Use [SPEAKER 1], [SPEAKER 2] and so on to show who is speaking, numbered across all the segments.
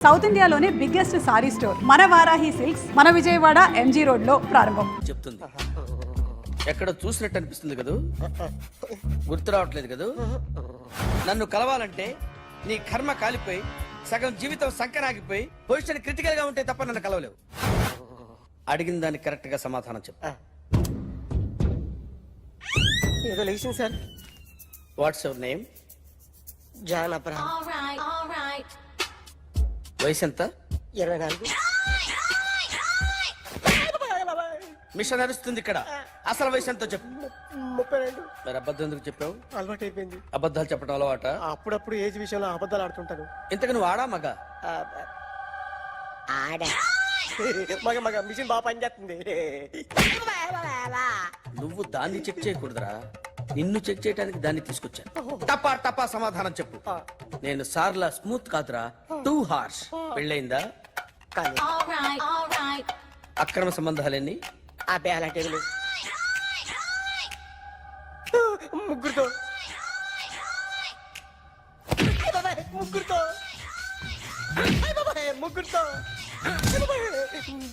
[SPEAKER 1] South ఇండియాలోనే biggest sorry store మన Varahi silks మన విజయవాడ ఎంజీ రోడ్ లో ప్రారంభం.
[SPEAKER 2] చెప్తుంది ఎక్కడ చూసినట్టు అనిపిస్తుంది కదూ, గుర్తు రావట్లేదు కదూ. నన్ను కలవాలంటే నీ కర్మ కాలిపోయి సగం జీవితం సంకరాగిపోయి పొజిషన్ క్రిటికల్ గా ఉంటే తప్ప నన్ను కలవలేవు. అడిగిన దానికి కరెక్ట్ గా సమాధానం చెప్పు.
[SPEAKER 3] ఏదో లేచింది sir.
[SPEAKER 2] What's your name?
[SPEAKER 3] John Abraham.
[SPEAKER 2] వయసు ఎంత?
[SPEAKER 3] 24.
[SPEAKER 2] మిషన్ నడుస్తుంది ఇక్కడ. అసలు వయసు ఎంతో చెప్పు.
[SPEAKER 3] 32.
[SPEAKER 2] మరి అబద్ధం ఎందుకు చెప్పావు?
[SPEAKER 3] అలవాటు అయిపోయింది.
[SPEAKER 2] అబద్ధాలు చెప్పడం అలవాట?
[SPEAKER 3] అప్పుడప్పుడు ఏజ్ విషయంలో అబద్ధాలు ఆడుతుంటాను.
[SPEAKER 2] ఇంతకు నువ్వు ఆడా మగ?
[SPEAKER 3] ఆడా. మగ మగ మిషన్ బాగా పనిచేస్తుంది.
[SPEAKER 2] నువ్వు దాన్ని చెక్ చేయకూడదురా, నిన్ను చెక్ చేయడానికి దాన్ని తీసుకొచ్చాను. టపా సమాధానం చెప్పు. నేను సార్లా స్మూత్ కాదురా, టూ హార్ష్. పెళ్ళయిందా? అక్రమ సంబంధాలన్నీ?
[SPEAKER 3] అబ్బే అలాంటి ముగ్గురుతో ముగ్గురుతో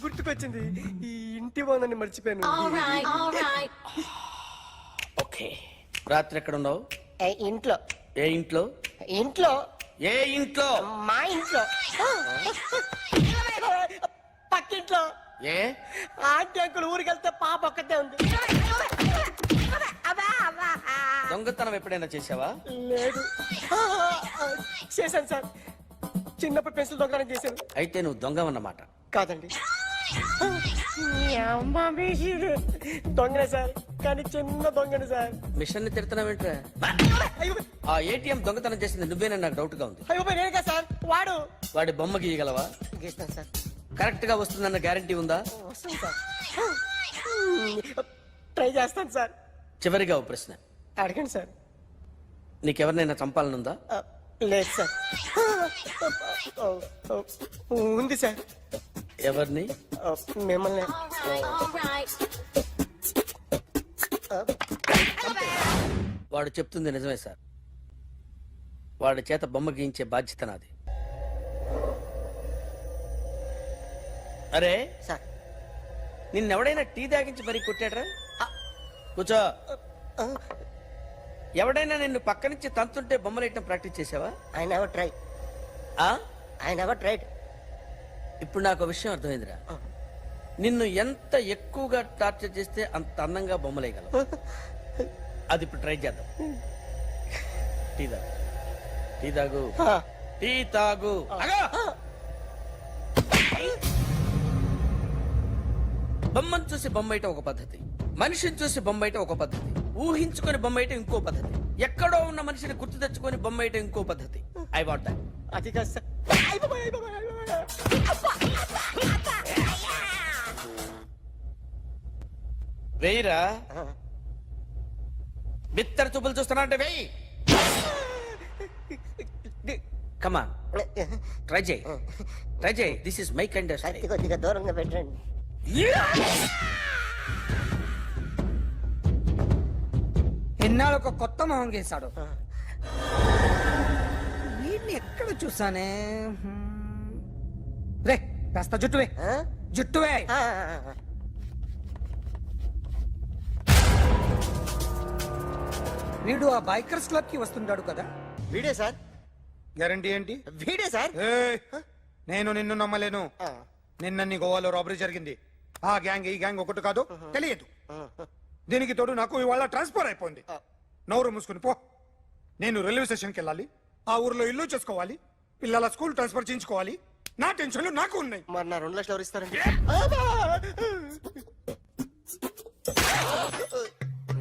[SPEAKER 3] గుర్తుకొచ్చింది. ఈ ఇంటి బాగుందని మర్చిపోయాను.
[SPEAKER 2] ఓకే, రాత్రి ఎక్కడ ఉన్నావు?
[SPEAKER 3] ఇంట్లో.
[SPEAKER 2] ఏ ఇంట్లో?
[SPEAKER 3] ఇంట్లో.
[SPEAKER 2] ఏ ఇంట్లో?
[SPEAKER 3] మా ఇంట్లో. పక్కింట్లో.
[SPEAKER 2] ఏ
[SPEAKER 3] ఆంటీ అంకుల్ ఊరికి వెళ్తే పాప ఒక్కతే ఉంది.
[SPEAKER 2] దొంగతనం ఎప్పుడైనా చేసావా?
[SPEAKER 3] లేదు. చేశాను సార్, చిన్నప్పుడు పెన్సిల్ దొంగతనం చేశాను.
[SPEAKER 2] అయితే నువ్వు దొంగ అన్నమాట.
[SPEAKER 3] కాదండి, దొంగనే సార్, కానీ చిన్న దొంగని సార్.
[SPEAKER 2] మిషన్ ని తిడుతున్నావేంట్రా? ఆ ఏటీఎం దొంగతనం చేసింది నువ్వేనని నాకు డౌట్ గా ఉంది.
[SPEAKER 3] అయ్యో నేనే సార్.
[SPEAKER 2] వాడి బొమ్మ గీయగలవా?
[SPEAKER 3] గీస్తాను సార్.
[SPEAKER 2] కరెక్ట్ గా వస్తుందన్న గ్యారంటీ ఉందా?
[SPEAKER 3] వస్తాను సార్, ట్రై చేస్తాను సార్.
[SPEAKER 2] చివరిగా ఓ ప్రశ్న
[SPEAKER 3] అడగండి సార్.
[SPEAKER 2] నీకెవరినైనా చంపాలనుందా?
[SPEAKER 3] లేదు సార్. ఉంది సార్.
[SPEAKER 2] ఎవరిని?
[SPEAKER 3] మిమ్మల్ని.
[SPEAKER 2] వాడు చెప్తుంది నిజమే సార్. వాడి చేత బొమ్మ గీయించే బాధ్యత నాది. అరే
[SPEAKER 3] సార్,
[SPEAKER 2] నిన్నెవడైనా టీ తాగించి మరీ కొట్టాడ్రా? కూర్చో. ఎవడైనా నిన్ను పక్క నుంచి తంతుంటే బొమ్మలేయటం ప్రాక్టీస్ చేసావా?
[SPEAKER 3] I never try. I never tried.
[SPEAKER 2] ఇప్పుడు నాకు ఒక విషయం అర్థమైందిరా. నిన్ను ఎంత ఎక్కువగా టార్చర్ చేస్తే అంత అందంగా బొమ్మలేయగలవు. అది ఇప్పుడు ట్రై చేద్దాం. టీ తాగు, టీ తాగు, టీ తాగు. బొమ్మను చూసి బొమ్మయటం ఒక పద్ధతి, మనిషిని చూసి బొమ్మయటం ఒక పద్ధతి, ఊహించుకొని బొమ్మయటం ఇంకో పద్ధతి, ఎక్కడో ఉన్న మనిషిని గుర్తు తెచ్చుకొని బొమ్మయటం ఇంకో పద్ధతి. I want that.
[SPEAKER 3] అది కాదు సార్.
[SPEAKER 2] వెయ్యిరా. బిత్తర చూపులు చూస్తున్నా అంటే వెయ్యి. కమాన్, ట్రై చేయి, ట్రై చేయి. This is my kind of style.
[SPEAKER 3] కొద్దిగా దూరంగా పెట్టండి.
[SPEAKER 4] ఎన్నాళ్ళు ఒక కొత్త మొహం గీశాడు. వీడిని ఎక్కడ చూసానే? రే కాస్త జుట్టువే, జుట్టువే. వీడు ఆ బైకర్స్ క్లబ్ కి వస్తుంటాడు కదా?
[SPEAKER 3] వీడే సార్.
[SPEAKER 5] గ్యారంటీ ఏంటి?
[SPEAKER 3] వీడే సార్.
[SPEAKER 5] నేను నిన్ను నమ్మలేను. నిన్న నీ గోవాలో రాబరీ జరిగింది. ఆ గ్యాంగ్ ఈ గ్యాంగ్ ఒకటి కాదు, తెలియదు. దీనికి తోడు నాకు ఇవాళ ట్రాన్స్ఫర్ అయిపోయింది. నోరు మూసుకుని పో. నేను రైల్వే స్టేషన్కి వెళ్ళాలి, ఆ ఊర్లో ఇల్లు చేసుకోవాలి, పిల్లల స్కూల్ ట్రాన్స్ఫర్ చేయించుకోవాలి. నా టెన్షన్లు నాకు ఉన్నాయి.
[SPEAKER 3] మరి నా 2 లక్షలు ఎవరు ఇస్తారండి?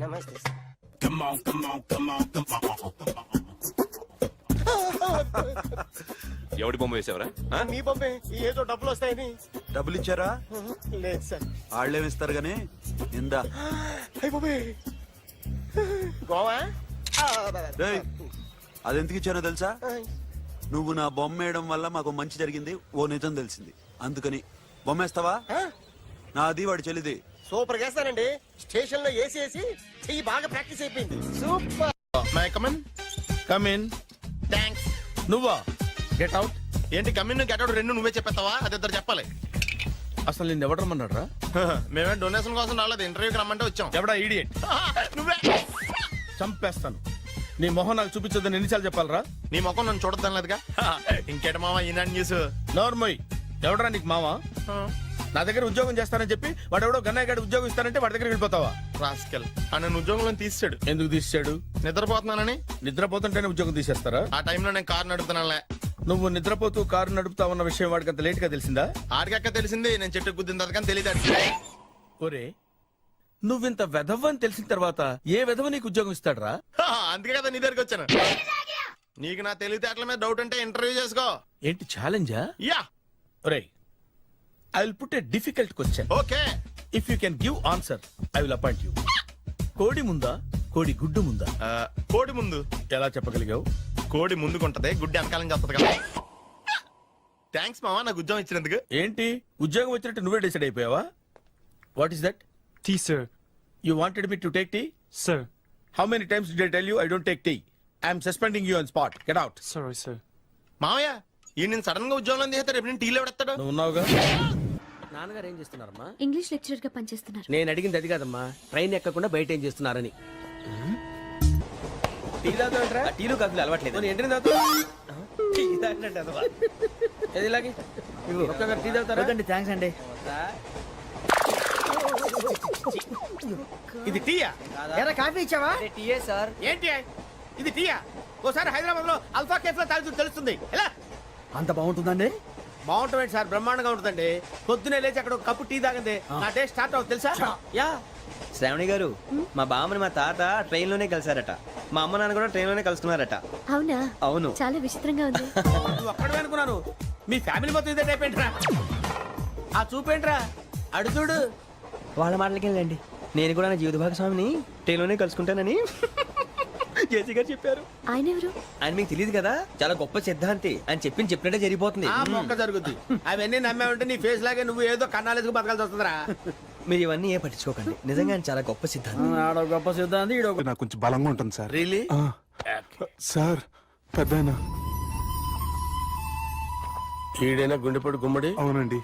[SPEAKER 3] నమస్తే సార్.
[SPEAKER 6] ఎవడి బొమ్మ వేసావరా?
[SPEAKER 3] మీ బొమ్మే. ఏదో డబ్బులు వస్తాయని.
[SPEAKER 7] డబ్బులు ఇచ్చారా?
[SPEAKER 3] లేదు సార్.
[SPEAKER 7] వాళ్ళేమిస్తారు గానీ ఇందా.
[SPEAKER 3] గోవా
[SPEAKER 7] అదెందుకు ఇచ్చానో తెలుసా? నువ్వు నా బొమ్మ వేయడం వల్ల మాకు మంచి జరిగింది, ఓ నిజం తెలిసింది. అందుకని బొమ్మేస్తావా? నాది వాడి చెల్లిది.
[SPEAKER 3] సూపర్ చేస్తానండి. స్టేషన్ లో ఏసీ చెయ్యి బాగా ప్రాక్టీస్ అయిపోయింది. Super.
[SPEAKER 8] May come in. Thanks. నువ్వా? Get out.
[SPEAKER 3] ఏంటి కమ్యూన్ గెటౌట్ రెండు నువ్వే చెప్పేస్తావా? అది ఇద్దరు చెప్పాలి.
[SPEAKER 2] అసలు నేను ఎవడు రమ్మన్నాడు రా?
[SPEAKER 3] మేమే డొనేషన్ కోసం రాలేదు, ఇంటర్వ్యూకి రమ్మంటే వచ్చాం.
[SPEAKER 2] ఎవడా ఈడియట్?
[SPEAKER 3] నువ్వే.
[SPEAKER 2] చంపేస్తాను. నీ మొహం నాకు చూపించొద్దని ఎన్నిసార్లు చెప్పాలరా?
[SPEAKER 3] నీ ముఖం నన్ను చూడద్దనలేదుగా. ఇంకేట మామ ఈనాడు న్యూస్.
[SPEAKER 2] నోర్మోయ్, ఎవడరా నీకు మావా? నా దగ్గర ఉద్యోగం చేస్తానని చెప్పి వాడు ఎవడో గన్నయ్య గారి ఉద్యోగం ఇస్తానంటే వాడి దగ్గర వెళ్ళిపోతావా?
[SPEAKER 3] రాస్కెల్ నన్ను ఉద్యోగంలో తీసాడు.
[SPEAKER 2] ఎందుకు తీసాడు?
[SPEAKER 3] నిద్రపోతున్నానని.
[SPEAKER 2] నిద్రపోతుంటేనే ఉద్యోగం తీసేస్తారా?
[SPEAKER 3] ఆ టైంలో నేను కారు నడుపుతున్నానులే.
[SPEAKER 2] నువ్వు నిద్రపోతూ కారు నడుపుతా ఉన్న విషయం వాడికి అంత లేట్ గా తెలిసిందా?
[SPEAKER 3] ఆడికక్క తెలిసింది, నేను చెట్టు గుద్దిన తర్వాత కానీ తెలియదు.
[SPEAKER 2] ఒరే, నువ్వింత వెధవని తెలిసిన తర్వాత ఏ వెధవ నీకు ఉద్యోగం ఇస్తాడరా?
[SPEAKER 3] అందుకే కదా నీ దగ్గరికి వచ్చాను. నీకు నా తెలివితేటల మీద డౌట్ అంటే ఇంటర్వ్యూ చేసుకో.
[SPEAKER 2] ఏంటి ఛాలెంజా?
[SPEAKER 3] యా.
[SPEAKER 2] ఒరే, I will put a difficult question.
[SPEAKER 3] Okay.
[SPEAKER 2] If you can give answer I will appoint you. కోడి ముందా, కోడి గుడ్డు ముందా?
[SPEAKER 3] కోడి ముందు.
[SPEAKER 2] ఎలా చెప్పగలిగావు?
[SPEAKER 3] కోడి ముందుకుంటది, గుడ్డి వెనకాలం చేస్తుంది కదా. థ్యాంక్స్ మామ నాకు ఉద్యోగం ఇచ్చినందుకు.
[SPEAKER 2] ఏంటి ఉద్యోగం వచ్చినట్టు నువ్వే డిసైడ్ అయిపోయావా? What is that?
[SPEAKER 6] Tea, sir.
[SPEAKER 2] You wanted me to take tea?
[SPEAKER 6] Sir.
[SPEAKER 2] How many times did I tell you I don't take tea? I am suspending you on spot. Get out.
[SPEAKER 6] Sorry, sir.
[SPEAKER 3] మామయ్య ఈ నేను sudden గా ఉద్యోగంలో తీస్తాడు, రేపు నేను టీలో పెడతాడు.
[SPEAKER 2] నువ్వు ఉన్నావుగా?
[SPEAKER 8] నాన్నగారు ఏం చేస్తున్నారమ్మా?
[SPEAKER 9] ఇంగ్లీష్ లెక్చరర్ గా పనిచేస్తున్నారు.
[SPEAKER 8] నేను అడిగింది అది కాదమ్మా, ట్రైన్ ఎక్కకుండా బయట ఏం చేస్తున్నారని. టీ తాగుతాంట్రా? టీలు కాఫీలు అలవాట్లేదు. నేను ఎంట్రీ తాగుతా. టీ తాగినట్టు అదవా. ఏది ఇలాగే ఒక్కగారు టీ తాగుతారా?
[SPEAKER 4] థ్యాంక్స్ అండి.
[SPEAKER 2] ఇది టీయా?
[SPEAKER 4] ఎరా కాఫీ ఇచ్చావా?
[SPEAKER 8] టీయే సార్.
[SPEAKER 2] ఏంటి ఇది టీయా? ఓసారి హైదరాబాద్ లో అల్ఫా కేఫ్ లో తాగుతూ తెలుస్తుంది. ఎలా
[SPEAKER 4] అంత బాగుంటుందండి?
[SPEAKER 2] బాగుంటుంది సార్, బ్రహ్మాండంగా ఉంటుందండి. పొద్దునే లేచి అక్కడ ఒక కప్పు టీ తాగింది నా టేస్ట్ స్టార్ట్ అవుతుంది తెలుసా? యా.
[SPEAKER 8] శ్రావణి గారు, మా బామ్మని మా తాత ట్రైన్ లోనే కలిసారట. మా అమ్మ నాన్న కూడా ట్రైన్ లోనే కలుసుకున్నారట.
[SPEAKER 9] అవునా?
[SPEAKER 8] అవును.
[SPEAKER 9] చాలా విచిత్రంగా ఉంది.
[SPEAKER 2] నువ్వు ఒక్కడే అనుకున్నాను, మీ ఫ్యామిలీ మొత్తం ఇదే టైప్ ఏంట్రా? ఆ చూపేంట్రా, అడు చూడు.
[SPEAKER 8] వాళ్ళ మాటలకి వెళ్ళండి. నేను కూడా నా జీవిత భాగస్వామిని ట్రైన్ లోనే కలుసుకుంటానని జేసీ గారు చెప్పారు.
[SPEAKER 9] ఆయన ఎవరు?
[SPEAKER 8] ఆయన మీకు తెలియదు కదా, చాలా గొప్ప సిద్ధాంతి. ఆయన చెప్పినట్టే జరిగిపోతుంది.
[SPEAKER 2] ఆ మొక్క జరుగుద్ది. అవన్నీ నమ్మావంటే నీ ఫేస్ లాగే నువ్వు ఏదో కన్నాలేసుకు బతకాల్సి వస్తుందిరా.
[SPEAKER 8] మీరు ఇవన్నీ ఏ పట్టించుకోకండి. నిజంగా ఆయన చాలా గొప్ప సిద్ధాంతి.
[SPEAKER 4] ఆడో గొప్ప సిద్ధాంతి, ఈడో
[SPEAKER 6] నాకు కొంచెం బలంగా ఉంటుంది సార్.
[SPEAKER 2] రియలీ?
[SPEAKER 6] సార్ పెద్దయినా.
[SPEAKER 2] ఈడైనా గుండెపోటు గుమ్మడి?
[SPEAKER 6] అవునండి.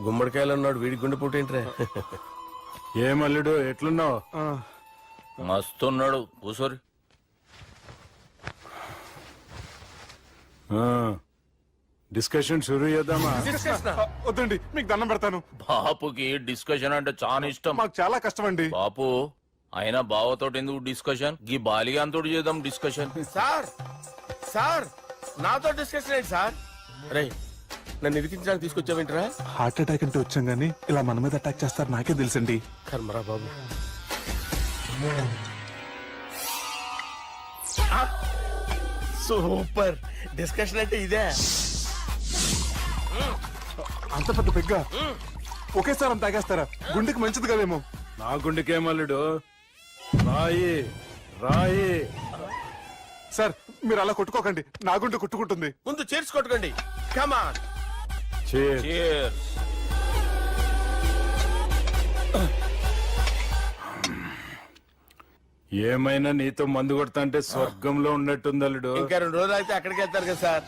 [SPEAKER 2] గుమ్మడికాయలు ఉన్నాడు, వీడి గుండెపోటు ఏంట్రా?
[SPEAKER 10] ఏం అల్లుడు ఎట్లున్నావు?
[SPEAKER 7] మస్తున్నాడు కూసోరి.
[SPEAKER 10] డిస్కషన్ షురూ చేద్దామా?
[SPEAKER 6] వద్దండి, మీకు దండం పెడతాను.
[SPEAKER 7] బాపుకి డిస్కషన్ అంటే చాలా ఇష్టం.
[SPEAKER 6] మాకు చాలా కష్టం అండి.
[SPEAKER 7] బాపు అయినా బావతోటి ఎందుకు డిస్కషన్? గీ బాలిగాంతో చేద్దాం డిస్కషన్.
[SPEAKER 2] సార్ సార్ నాతో డిస్కషన్ ఏంటి సార్? రే, నన్ను ఇరికించడానికి తీసుకొచ్చావేంట్రా?
[SPEAKER 6] హార్ట్ అటాక్ అంటే వచ్చాం గానీ ఇలా మన మీద అటాక్ చేస్తారు నాకే తెలుసండి.
[SPEAKER 2] కర్మరా బాబు. సూపర్ డిస్కషన్ అంటే ఇదే.
[SPEAKER 6] అంత పెద్ద పెగ్గ ఒకేసారి అంత తాగేస్తారా? గుండెకి మంచిది కదేమో.
[SPEAKER 10] నా గుండెకేం అల్లుడు? రాయి రాయి.
[SPEAKER 6] సార్ మీరు అలా కొట్టుకోకండి, నా గుండె కొట్టుకుంటుంది.
[SPEAKER 2] ముందు చేర్చి కొట్టుకోండి. కమాన్.
[SPEAKER 7] Cheers.
[SPEAKER 10] ఏమైనా నీతో మందు కొడతా అంటే స్వర్గంలో ఉన్నట్టుంది అల్లుడు.
[SPEAKER 2] ఇంకా 2 రోజులు అయితే అక్కడికి వెళ్తారు కదా సార్.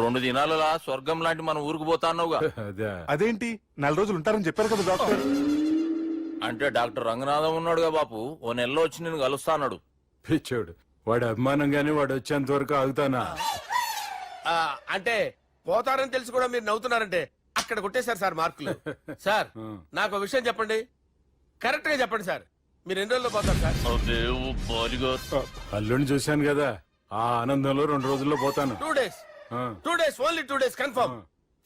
[SPEAKER 7] 2 దినాలలా స్వర్గం లాంటి మన ఊరికి పోతా అన్నావుగా.
[SPEAKER 10] అదే
[SPEAKER 6] అదేంటి 4 రోజులు ఉంటారని చెప్పారు కదా డాక్టర్.
[SPEAKER 7] అంటే డాక్టర్ రంగనాథం ఉన్నాడుగా బాపు, ఓ నెలలో వచ్చి నేను కలుస్తా అన్నాడు.
[SPEAKER 10] పిచ్చోడు, వాడి అభిమానంగానే వాడు వచ్చేంత వరకు ఆగుతానా?
[SPEAKER 2] అంటే పోతారని తెలిసి కూడా మీరు నవ్వుతున్నారంటే అక్కడ కొట్టేశారు సార్ మార్కులు. సార్ నాకు ఒక విషయం చెప్పండి, కరెక్ట్ గా చెప్పండి సార్. మీరు ఎన్ని రోజుల్లో పోతారు సార్?
[SPEAKER 10] అల్లుడిని చూశాను కదా, ఆ ఆనందంలో 2 రోజుల్లో పోతాను.
[SPEAKER 2] 2 days. 2 days, only 2 days confirm.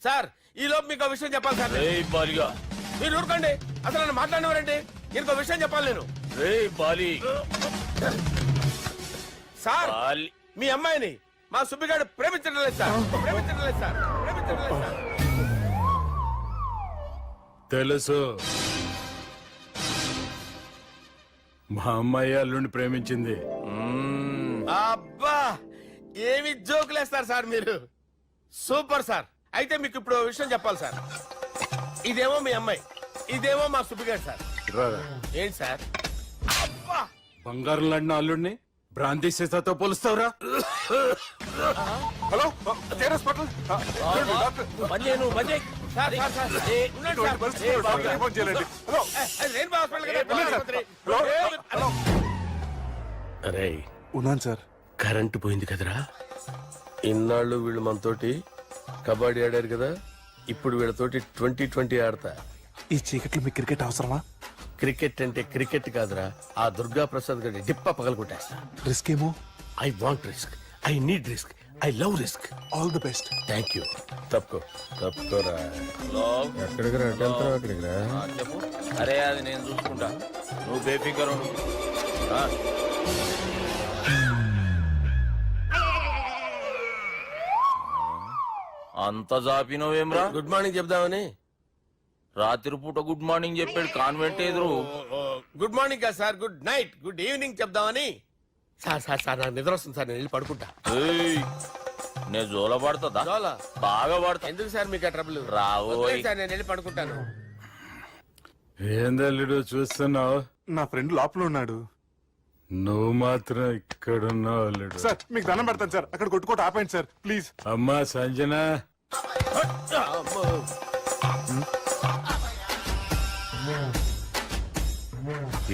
[SPEAKER 2] Sir ఈ లోపు మీకు విషయం చెప్పాలి సార్. మీరు ఊరుకోండి, అసలు నన్ను మాట్లాడినవారండి. ఇంకో విషయం చెప్పాలి నేను. సార్ మీ అమ్మాయిని మా సుబ్బిగాడు ప్రేమించడం లేదు సార్. ప్రేమించడం లేదు సార్. ప్రేమించడం లేదు సార్.
[SPEAKER 10] తెలుసు, మా అమ్మాయి అల్లుడిని ప్రేమించింది.
[SPEAKER 2] అబ్బా ఏమి జోకులేస్తారు సార్ మీరు. Super sir. అయితే మీకు ఇప్పుడు ఓ విషయం చెప్పాలి సార్. ఇదేమో మీ అమ్మాయి, ఇదేమో మా సుబ్బిగాడు సార్.
[SPEAKER 10] రారా.
[SPEAKER 2] ఏంటి సార్? అబ్బా
[SPEAKER 10] బంగారం లాంటి అల్లుడిని బ్రాంతి సీతాతో పోలుస్తావురా?
[SPEAKER 6] హలో కేర్ హాస్పిటల్ డాక్టర్
[SPEAKER 8] బంద్ చేయి నువ్వు బంద్ చేయి సార్ సార్ సార్ ఏ, ఉండండి సార్. ఏ, బాబు.
[SPEAKER 6] ఫోన్ చేయాలండి హలో
[SPEAKER 8] అది రెయిన్బో హాస్పిటల్ కదా,
[SPEAKER 6] వెళ్ళండి సార్.
[SPEAKER 8] ఆసుపత్రి.
[SPEAKER 6] హలో
[SPEAKER 8] ఏ,
[SPEAKER 6] హలో
[SPEAKER 11] అరే
[SPEAKER 6] ఉన్నాను సార్.
[SPEAKER 11] కరెంటు పోయింది కదరా ఇన్నాళ్ళు వీళ్ళు మనతోటి కబడ్డీ ఆడారు కదా ఇప్పుడు వీళ్ళతోటి 2020 ఆడతా
[SPEAKER 6] ఈ చీకట్లో మీకు క్రికెట్ అవసరమా?
[SPEAKER 11] క్రికెట్ అంటే క్రికెట్ కాదురా ఆ దుర్గా ప్రసాద్ గారి డిప్ప పగలగొట్టేస్తా
[SPEAKER 6] రిస్క్ ఏమో.
[SPEAKER 11] I want risk I need risk I love risk
[SPEAKER 6] all the best.
[SPEAKER 11] Thank you తప్పుకోరా
[SPEAKER 8] ఎక్కడికి రా, ఎటు వెళ్తున్నావు అక్కడికి రా?
[SPEAKER 2] చెప్పు. అరే అది నేను చూసుకుంటా, నువ్వు బేఫికర్ ఉండు. ఆ. అంత జాపినవేమ్రా?
[SPEAKER 11] గుడ్ మార్నింగ్ చెప్దామని
[SPEAKER 2] రాత్రి పూట గుడ్ మార్నింగ్ చెప్పాడు కాన్వెంట్ ఎదురు.
[SPEAKER 11] గుడ్ మార్నింగ్ కాదు sir good night good evening చెప్దామని సార్ సార్ సార్ నాకు నిద్ర వస్తుంది సార్ నేను వెళ్ళి పడుకుంటా
[SPEAKER 2] ఏయ్, నేను జోల పడుతుందా?
[SPEAKER 11] జోల?
[SPEAKER 2] బాగా పడతా.
[SPEAKER 11] ఎందుకు సార్ మీకు ఆ ట్రబుల్
[SPEAKER 2] రావోయ్.
[SPEAKER 11] సార్ నేను వెళ్ళి పడుకుంటాను
[SPEAKER 10] ఏందల్లుడు చూస్తున్నావు?
[SPEAKER 6] నా ఫ్రెండ్ లోపల ఉన్నాడు
[SPEAKER 10] నువ్వు మాత్రం ఇక్కడున్నావు అల్లుడు.
[SPEAKER 6] సార్. మీకు దండం పెడతాను సార్, అక్కడ కొట్టుకోట ఆపండి సార్ ప్లీజ్.
[SPEAKER 10] అమ్మా సంజన,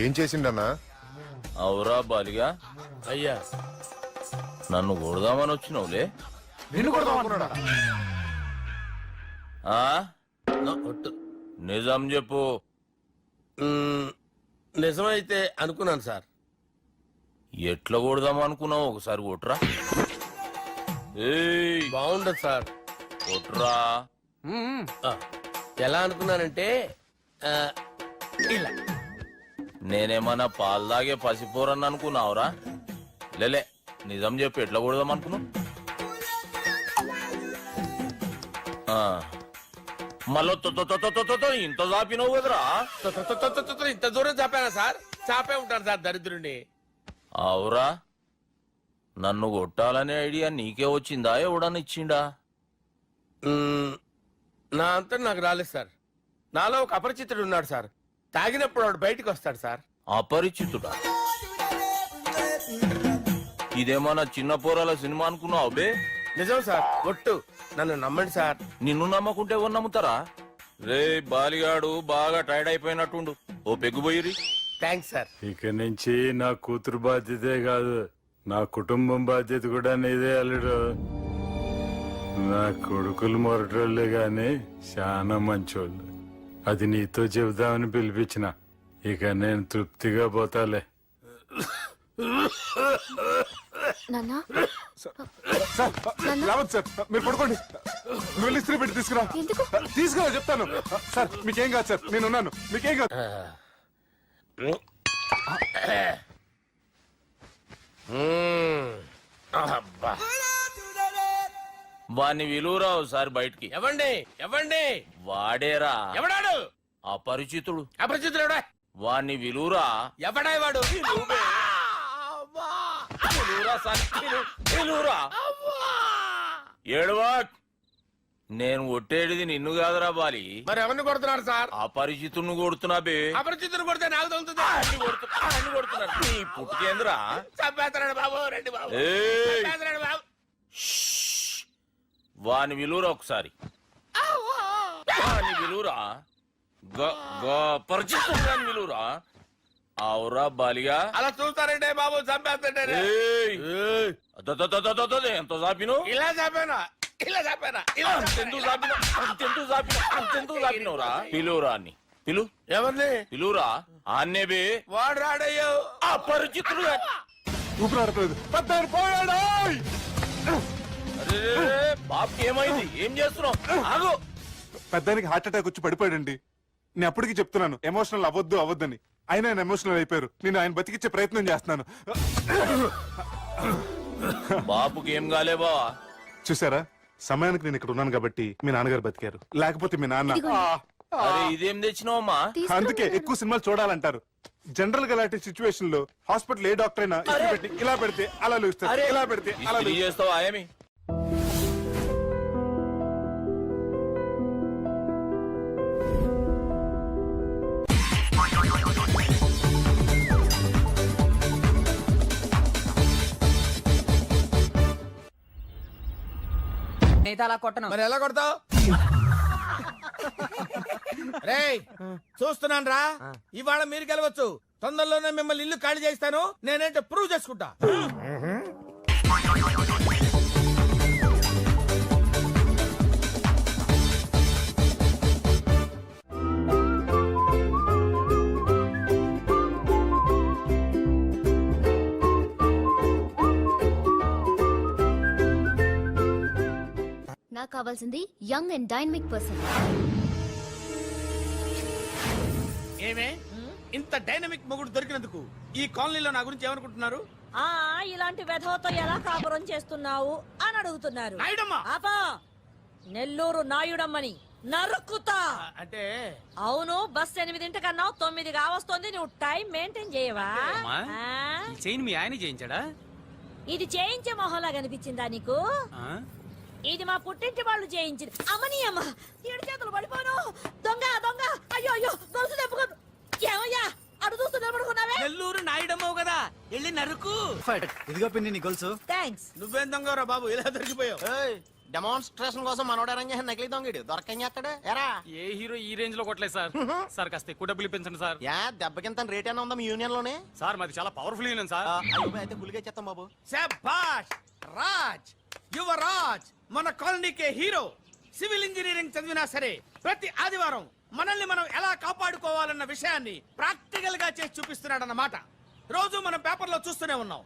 [SPEAKER 3] ఏం చేసిండన్నా?
[SPEAKER 2] అవురా బాలిగా,
[SPEAKER 11] అయ్యా
[SPEAKER 2] నన్ను కొడదామని వచ్చినావులే. ఆ? నిజం చెప్పు.
[SPEAKER 11] నిజమైతే అనుకున్నాను సార్
[SPEAKER 2] ఎట్లా కొడదాం అనుకున్నావు? ఒకసారి కొట్రా. ఏయ్,
[SPEAKER 11] బాగుండదు సార్
[SPEAKER 2] కొట్రా.
[SPEAKER 11] ఆ, ఎలా అనుకున్నానంటే ఆ, ఇలా
[SPEAKER 2] నేనేమన్నా పాలు తాగే పసిపోరని అనుకున్నావురా? లేలే, నిజం చెప్పు, ఎట్లా కొడదాం అనుకున్నావు? మళ్ళీ ఇంత చాపినావు కదరా?
[SPEAKER 11] ఇంత దూరం చాపానా సార్? చాపే ఉంటాను సార్ దరిద్రుడిని.
[SPEAKER 2] అవురా, నన్ను కొట్టాలనే ఐడియా నీకే వచ్చిందా? ఎవడన్నా ఇచ్చిండా?
[SPEAKER 11] నా అంతా నాకు రాలేదు సార్. నాలో ఒక అపరిచితుడు ఉన్నాడు సార్. తాగినప్పుడు వాడు బయటికి వస్తాడు సార్.
[SPEAKER 2] అపరిచితుడా? ఇదేమన్నా చిన్న పోరాల సినిమా అనుకున్నావు బే?
[SPEAKER 11] నిజం సార్ ఒట్టు, నన్ను నమ్మండి సార్.
[SPEAKER 2] నిన్ను నమ్మకుంటే ఎవరు నమ్ముతారా? రే బాలిగాడు బాగా టైర్డ్ అయిపోయినట్టుండు, ఓ పెగ్గుబోయిరి.
[SPEAKER 11] Thanks sir.
[SPEAKER 10] ఇక నుంచి నా కూతురు బాధ్యతే కాదు, నా కుటుంబం బాధ్యత కూడా నీదే అల్లుడు. నా కొడుకులు మొరటోళ్ళే గాని చాలా మంచోళ్ళు. అది నీతో చెబుదామని పిలిపించిన. ఇక నేను తృప్తిగా పోతాలే.
[SPEAKER 9] నాన్నా
[SPEAKER 6] సార్ రావద్దు సార్, మీరు పడుకోండి. నువ్వు వెళ్ళి ఇస్త్రీ పెట్టి తీసుకురా.
[SPEAKER 9] ఎందుకు?
[SPEAKER 6] తీసుకురా చెప్తాను. సార్ మీకేం కాదు సార్, నేను ఉన్నాను, మీకేం కాదు.
[SPEAKER 11] అబ్బా.
[SPEAKER 2] వాణ్ణి విలువరా ఒకసారి బయటికి.
[SPEAKER 11] ఎవండి ఎవండి
[SPEAKER 2] వాడేరా
[SPEAKER 11] ఎవడాడు?
[SPEAKER 2] అపరిచితుడు.
[SPEAKER 11] అపరిచితుడు ఎవడా?
[SPEAKER 2] వాణ్ణి విలువరా.
[SPEAKER 11] ఎవడా వాడు?
[SPEAKER 2] విలువరా సార్, విలువరా. ఏడవా, నేను కొట్టేడిది నిన్ను కాదురా బాలి,
[SPEAKER 11] మరి ఎవరిని కొడుతున్నారు సార్?
[SPEAKER 2] అపరిచితుడిని కొడుతున్నా బే.
[SPEAKER 11] అపరిచితుడు కొడితే నాకు తగులుతుంది.
[SPEAKER 2] అన్ని కొడుతున్నారు. నీ పుట్టుకేంద్రా?
[SPEAKER 11] చంపేస్తున్నాడు బాబు, రండి బాబు.
[SPEAKER 2] ఏయ్,
[SPEAKER 11] చంపేస్తున్నాడు బాబు.
[SPEAKER 2] వాని విలువరా ఒకసారి. వాని విలువరా. పరిచితుడు విలువరా. అవురా బాలిగా.
[SPEAKER 11] అలా చూస్తారంటే బాబు చంపేస్తాడు.
[SPEAKER 2] ఏయ్, ఎంత చాపిను?
[SPEAKER 11] ఇలా చంపానా? ఇలా చంపానా? ఇలా
[SPEAKER 2] అంతెందుకు చాపిన? అంతెందుకు చాపిన? అంతెందుకు చాపినవురా? పిలువురా అన్ని. పిలు,
[SPEAKER 11] ఎవరిని?
[SPEAKER 2] పిలువురా. ఆన్నే బే.
[SPEAKER 11] వాడు రాడయ్యో.
[SPEAKER 2] అపరిచితుడు.
[SPEAKER 6] ఊపిరాడట్లేదు. పెద్ద ఆయన పోయాడు.
[SPEAKER 2] అరే బాబుకి ఏమైంది? ఏం చేస్తున్నావు? ఆగు.
[SPEAKER 6] పెద్దానికి హార్ట్ అటాక్ వచ్చి పడిపోయాడండి. నేను అప్పటికి చెప్తున్నాను ఎమోషనల్ అవ్వద్దని. ఆయన ఎమోషనల్ అయిపోయారు. నేను ఆయన బతికిచ్చే ప్రయత్నం చేస్తున్నాను.
[SPEAKER 2] బాబుకి ఏం కాలే బావా?
[SPEAKER 6] చూసారా, సమయానికి నేను ఇక్కడ ఉన్నాను కాబట్టి మీ నాన్నగారు బతికారు. లేకపోతే మీ నాన్న
[SPEAKER 2] అరే ఇదేం తెచ్చినావమ్మా?
[SPEAKER 6] అందుకే ఎక్కువ సినిమాలు చూడాలంటారు. జనరల్ గా అలాంటి సిచ్యువేషన్ లో హాస్పిటల్ ఏ డాక్టర్ అయినా ఇస్త్రీ పెట్టి ఇలా పెడితే అలా లూస్తారు, ఇలా పెడితే అలా
[SPEAKER 2] ఇస్త్రీ చేస్తావా ఏమి?
[SPEAKER 8] నేనైతే అలా కొట్టను.
[SPEAKER 2] మరి ఎలా కొడతావు? రేయ్ చూస్తున్నాను రా, ఇవాళ మీరు గెలవచ్చు. తొందరలోనే మిమ్మల్ని ఇల్లు ఖాళీ చేస్తాను. నేనేంటో ప్రూవ్ చేసుకుంటా.
[SPEAKER 9] నాకు కావాల్సింది యంగ్ అండ్ డైనమిక్ పర్సన్.
[SPEAKER 2] ఏమే ఇంత డైనమిక్ మొగుడు దొరికినందుకు ఈ కాలనీలో నా గురించి ఏమనుకుంటున్నారు?
[SPEAKER 12] ఇలాంటి వెధవతో ఎలా కాపురం చేస్తున్నావు అని అడుగుతున్నారు.
[SPEAKER 2] నాయుడమ్మా!
[SPEAKER 12] ఆపా! నెల్లూరు నాయుడమ్మని నరుక్కుతా.
[SPEAKER 2] అంటే
[SPEAKER 12] అవును, బస్ 8 కన్నావు, 9 కావస్తుంది. నువ్వు టైం మెయింటైన్ చేయవా?
[SPEAKER 8] చైన్ మీ ఆయన చేయించాడా?
[SPEAKER 12] ఇది చేయించే మొహంలా కనిపించిందా నీకు? ఇది మా పుట్టింటి వాళ్ళు చేయించింది. అమ్మని అమ్మ, 7 చేతులు పడిపోను. దొంగ దొంగ, అయ్యో అయ్యో, గొలుసు తెప్పుకోను. ఏమయ్యా అడు చూస్తూ నిలబడుకున్నావే?
[SPEAKER 2] నెల్లూరు నాయుడమ్మవు కదా, వెళ్ళి నరుకు.
[SPEAKER 4] ఇదిగో పిన్ని నీ గొలుసు.
[SPEAKER 12] థ్యాంక్స్.
[SPEAKER 2] నువ్వేం దొంగరా బాబు, ఇలా దొరికిపోయావు?
[SPEAKER 3] డెమాన్స్ట్రేషన్ కోసం మనోడు అరేంజ్ చేసిన నకిలీ దొంగడు దొరకని చేస్తాడు ఎరా.
[SPEAKER 8] ఏ హీరో ఈ రేంజ్ లో కొట్టలేదు సార్. సార్ కాస్త ఎక్కువ డబ్బులు ఇప్పించండి సార్.
[SPEAKER 3] యా దెబ్బకింత రేట్ అయినా ఉందా మీ యూనియన్ లోనే?
[SPEAKER 8] సార్ మాది చాలా పవర్ఫుల్ యూనియన్ సార్.
[SPEAKER 3] అయితే గులిగా చేస్తాం బాబు.
[SPEAKER 2] శభాష్ రాజ్, యువరాజ్, మన కాలనీకే హీరో. సివిల్ ఇంజనీరింగ్ చదివినా సరే ప్రతి ఆదివారం మనల్ని మనం ఎలా కాపాడుకోవాలన్న విషయాన్ని ప్రాక్టికల్ గా చేసి చూపిస్తున్నాడన్నమాట. రోజు మనం పేపర్లో చూస్తూనే ఉన్నాం.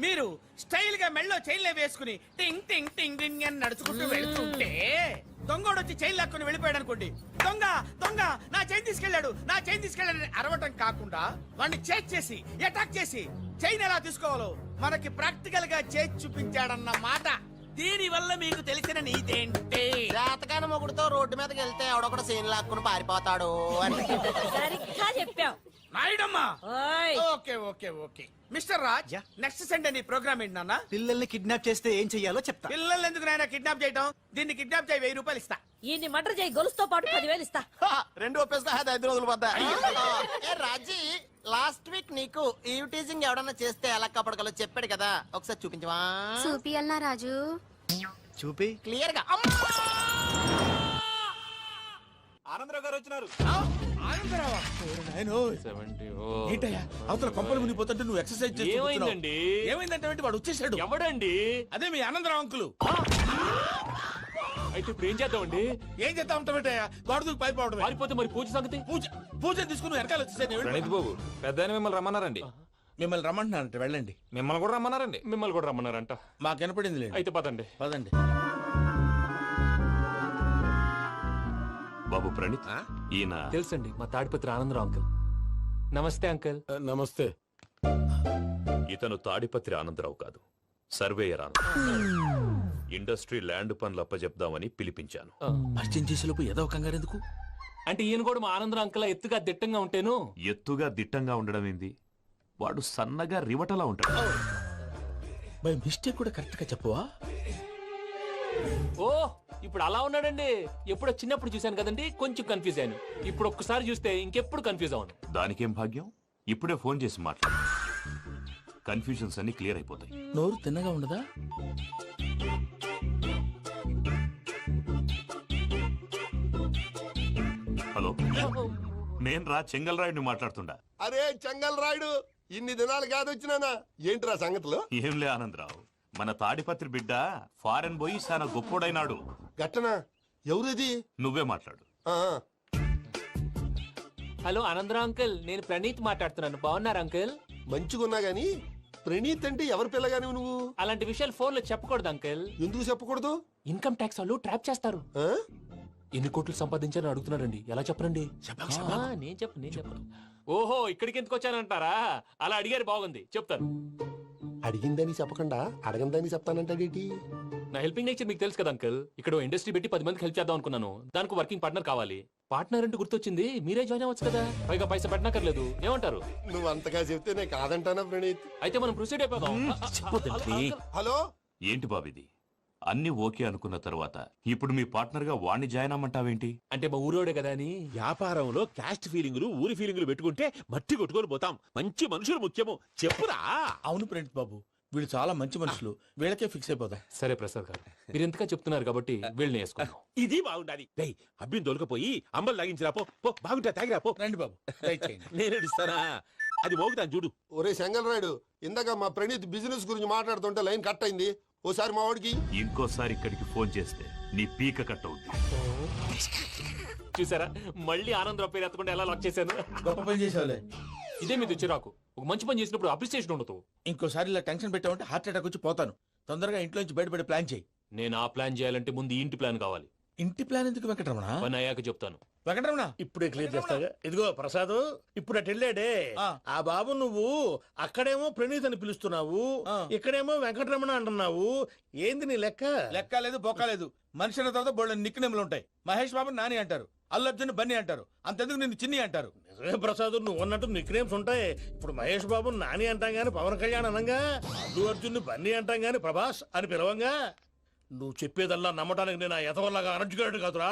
[SPEAKER 2] మీరు స్టైల్ గా మెళ్ళో చైన్లే వేసుకుని టింగ్ టింగ్ టింగ్ టింగ్ అని నడుచుకుంటూ వెళ్తుంటే దొంగోడు వచ్చి చైన్ లాక్కుని వెళ్ళిపోయాడు అనుకోండి. దొంగ దొంగ నా చైన్ తీసుకెళ్లాడు, నా చైన్ తీసుకెళ్లాడని అరవటం కాకుండా వాడిని చేజ్ చేసి అటాక్ చేసి చైన్ ఎలా తీసుకోవాలో మనకి ప్రాక్టికల్ గా చేసి చూపించాడన్న మాట. దీని వల్ల మీకు తెలిసిన నీతేంటి?
[SPEAKER 3] జాతకాన మొగుడుతో రోడ్డు మీదకి వెళ్తే ఎవడొకడు సీన్ లాక్కుని పారిపోతాడు అని.
[SPEAKER 12] సరిగ్గా చెప్పావు
[SPEAKER 2] నాయుడమ్మా.
[SPEAKER 12] ఓయ్.
[SPEAKER 2] Okay okay okay mister Raj, next Sunday నీ ప్రోగ్రామ్ ఏంటి నాన్న?
[SPEAKER 4] పిల్లల్ని కిడ్నాప్ చేస్తే ఏం చెయ్యాలో చెప్తా.
[SPEAKER 2] పిల్లలు ఎందుకు నాయన కిడ్నాప్ చేయటం? దీన్ని కిడ్నాప్ చేయి, 1000 రూపాయలు ఇస్తా.
[SPEAKER 12] ఈయన్ని మర్డర్ చేయి, గొలుసుతో పాటు 10,000 ఇస్తా.
[SPEAKER 3] రెండు ఒప్పేస్తా 5 రోజులు పడ్డా. ఏ రాజీ, లాస్ట్ వీక్ నీకు ఈ టీజింగ్ ఎవడన్నా చేస్తే ఎలా కాపాడగలో చెప్పాడు కదా, ఒకసారి చూపించవా?
[SPEAKER 9] చూపియల్నా రాజు?
[SPEAKER 4] చూపి.
[SPEAKER 3] క్లియర్ గా.
[SPEAKER 7] ఆనందరావు గారు వచ్చినారు.
[SPEAKER 2] ఆనందరావా? ఏంటయ్యా అవతల కొంపలు మునిగిపోతుంటే నువ్వు ఎక్సర్సైజ్ చేస్తున్నావు? ఏమైందంటే వాడు వచ్చేసాడు.
[SPEAKER 8] ఎవడండి?
[SPEAKER 2] అదే మీ ఆనందరావు అంకులు.
[SPEAKER 8] అయితే ఇప్పుడు ఏం చేద్దామండి?
[SPEAKER 2] ఏం చేస్తా ఉంటావేటయ్యా, గొడవకు పైపోవడం.
[SPEAKER 8] పారిపోతే మరి పూజ సంగతి?
[SPEAKER 2] పూజ తీసుకుని వెనకాల వచ్చేసాడు.
[SPEAKER 8] బాబు పెద్ద మిమ్మల్ని రమ్మన్నారండి.
[SPEAKER 2] మిమ్మల్ని రమ్మంటున్నారంట, వెళ్ళండి.
[SPEAKER 8] మిమ్మల్ని కూడా రమ్మన్నారండి. మిమ్మల్ని కూడా రమ్మన్నారంట.
[SPEAKER 2] మాకు వినపడింది లేదు.
[SPEAKER 8] అయితే పదండి.
[SPEAKER 2] పదండి.
[SPEAKER 11] బాబు ప్రణీత్, ఈయన
[SPEAKER 8] తెలుసండి, మా తాడిపత్రి ఆనందరావు అంకుల్. నమస్తే అంకుల్.
[SPEAKER 11] నమస్తే. ఇతను తాడిపత్రి ఆనందరావు కాదు, సర్వేయర్ ఆనందరావు. ఇండస్ట్రీ ల్యాండ్ పనులు అప్పచెప్దామని పిలిపించాను.
[SPEAKER 2] పరిచయం చేసేలోపు ఏదో కంగారు ఎందుకు?
[SPEAKER 8] అంటే ఈయన కూడా మా ఆనందరావు అంకుల్ ఎత్తుగా దిట్టంగా ఉంటేను.
[SPEAKER 11] ఎత్తుగా దిట్టంగా ఉండడం ఏంది, వాడు సన్నగా రివటలా ఉంటాడు.
[SPEAKER 2] బై మిస్టేక్ కూడా కరెక్ట్ గా చెప్పవా?
[SPEAKER 8] ఓ ఇప్పుడు అలా ఉన్నాడండి. ఎప్పుడో చిన్నప్పుడు చూశాను కదండి, కొంచెం కన్ఫ్యూజ్ అయ్యాను. ఇప్పుడు ఒక్కసారి చూస్తే ఇంకెప్పుడు కన్ఫ్యూజ్ అవ్వను.
[SPEAKER 11] దానికేం భాగ్యం, ఇప్పుడే ఫోన్ చేసి మాట్లాడు. కన్ఫ్యూజన్స్ అన్ని క్లియర్ అయిపోతాయి.
[SPEAKER 2] నోరు తిన్నగా ఉండదా?
[SPEAKER 11] హలో, నేను రా చెంగల్ రాయుడిని మాట్లాడుతుండా.
[SPEAKER 3] అరే చెంగల్ రాయుడు, ఇన్ని దినాలు కాదు వచ్చినానా? ఏంట్రా సంగతులు?
[SPEAKER 11] ఏంలే ఆనందరావు, మన తాడిపత్రి బిడ్డ ఫారెన్ పోయి చాలా గొప్పోడైనాడు.
[SPEAKER 3] గట్టనా? ఎవరిది?
[SPEAKER 11] నువ్వే మాట్లాడు.
[SPEAKER 8] హలో ఆనందరావు అంకుల్, నేను ప్రణీత్ మాట్లాడుతున్నాను. బాగున్నారు అంకుల్?
[SPEAKER 3] మంచిగున్నా గాని ప్రణీత్ అంటే ఎవరి పిల్లగాని నువ్వు?
[SPEAKER 8] అలాంటి విషయాలు ఫోన్ లో చెప్పకూడదు అంకుల్.
[SPEAKER 3] ఎందుకు చెప్పకూడదు?
[SPEAKER 8] ఇన్కమ్ ట్యాక్స్ వాళ్ళు ట్రాప్ చేస్తారు.
[SPEAKER 3] ఆ?
[SPEAKER 8] ఎన్ని కోట్లు సంపాదించాలని అడుగుతున్నారండి. ఎలా చెప్పరండి? నేను చెప్పను. ఓహో, ఇక్కడికి ఎందుకు వచ్చానంటారా? అలా అడిగారు, బాగుంది, చెప్తాను.
[SPEAKER 3] అడిగిందని చెప్పకుండా అడగందని చెప్తానంటాడేటి?
[SPEAKER 8] నా హెల్పింగ్ నేచర్ మీకు తెలుసు కదా అంకుల్. ఇక్కడ ఇండస్ట్రీ పెట్టి 10 మందికి హెల్ప్ చేద్దాం అనుకున్నాను. దానికి వర్కింగ్ పార్ట్నర్ కావాలి. పార్ట్నర్ అంటే గుర్తొచ్చింది, మీరే జాయిన్ అవ్వచ్చు కదా. పైగా పైసా పెట్టనక్కర్లేదు. ఏమంటారు?
[SPEAKER 3] నువ్వు అంతగా చెప్తే నేను కాదంటానా ప్రణీత్?
[SPEAKER 8] అయితే మనం ప్రొసీడ్ అయిపోదాం.
[SPEAKER 3] హలో,
[SPEAKER 11] ఏంటి బాబిది, అన్ని ఓకే అనుకున్న తర్వాత ఇప్పుడు మీ పార్ట్నర్ గా వాణ్ణి జాయిన్ అమ్మంటావేంటి?
[SPEAKER 8] అంటే మా ఊరోడే కదా అని.
[SPEAKER 13] వ్యాపారంలో క్యాస్ట్ ఫీలింగులు, ఊరి ఫీలింగులు పెట్టుకుంటే మట్టి కొట్టుకొని పోతాం. మంచి మనుషులు ముఖ్యము, చెప్పురా.
[SPEAKER 2] అవును ప్రణీత్ బాబు,
[SPEAKER 11] వీళ్ళు చాలా మంచి మనుషులు, వీళ్ళకే ఫిక్స్ అయిపోదాం.
[SPEAKER 8] సరే ప్రసాద్ గారు, మీరు ఎంతగా చెప్తున్నారు కాబట్టి వీళ్ళని వేసుకుందాం.
[SPEAKER 13] ఇది బాగుండాలి. డై అబ్బిని దొలకపోయి అంబలు లాగించిరా పో. పో బాగుంటా తాగిరా పో.
[SPEAKER 11] రండి బాబు, దయచేయండి.
[SPEAKER 13] నేను ఇస్తానా? అది మోగుతాను చూడు.
[SPEAKER 14] ఒరే చెంగల్ రాయుడు, ఇందాక మా ప్రణీత్ బిజినెస్ గురించి మాట్లాడుతుంటే లైన్ కట్ అయింది. ఓసారి మా వాడికి
[SPEAKER 10] ఇంకోసారి ఇక్కడికి ఫోన్ చేస్తే నీ పీక కట్ అవుద్ది.
[SPEAKER 8] చూసారా, మళ్ళీ ఆనందరావు పేరు ఎత్తకుండా ఎలా లాక్ చేశాను.
[SPEAKER 11] గొప్ప పని చేసేవాళ్ళే.
[SPEAKER 8] ఇదే మీద చిరాకు. ఒక మంచి పని చేసినప్పుడు అప్రిసియేషన్ ఉండదు.
[SPEAKER 11] ఇంకోసారి ఇలా టెన్షన్ పెట్టామంటే హార్ట్ అటాక్ వచ్చి పోతాను. తొందరగా ఇంట్లో నుంచి బయటపడే ప్లాన్ చేయి.
[SPEAKER 8] నేను ఆ ప్లాన్ చేయాలంటే ముందు ఈ ఇంటి ప్లాన్ కావాలి.
[SPEAKER 11] ఇంటి ప్లాన్ ఎందుకు వెంకటరమణ?
[SPEAKER 8] పని అయ్యాక చెప్తాను.
[SPEAKER 11] వెంకటరమణ
[SPEAKER 13] ఇప్పుడే క్లియర్ చేస్తాగా. ఇదిగో ప్రసాద్, ఇప్పుడు అటు వెళ్ళాడే ఆ బాబు, నువ్వు అక్కడేమో ప్రణీత్ అని పిలుస్తున్నావు, ఇక్కడేమో వెంకటరమణ అంటున్నావు. ఏంది నీ లెక్క?
[SPEAKER 11] లెక్క లేదు, బొక్క లేదు. మనిషి అన్న తర్వాత బోళ్ళ నిక్నెములు ఉంటాయి. మహేష్ బాబు నాని అంటారు, అల్లు అర్జున్ బన్నీ అంటారు, అంతెందుకు నిన్ను చిన్ని అంటారు.
[SPEAKER 13] నిజమే ప్రసాద్, నువ్వు అన్నట్టు నిక్నేమ్స్ ఉంటాయి. ఇప్పుడు మహేష్ బాబు నాని అంటాం గాని పవన్ కళ్యాణ్ అనంగా, అల్లు అర్జున్ బన్నీ అంటాం గాని ప్రభాస్ అని పిలవంగా. నువ్వు చెప్పేదల్లా నమ్మటానికి నేను ఎతవల్లాగా అనర్జుగాడు కాదురా.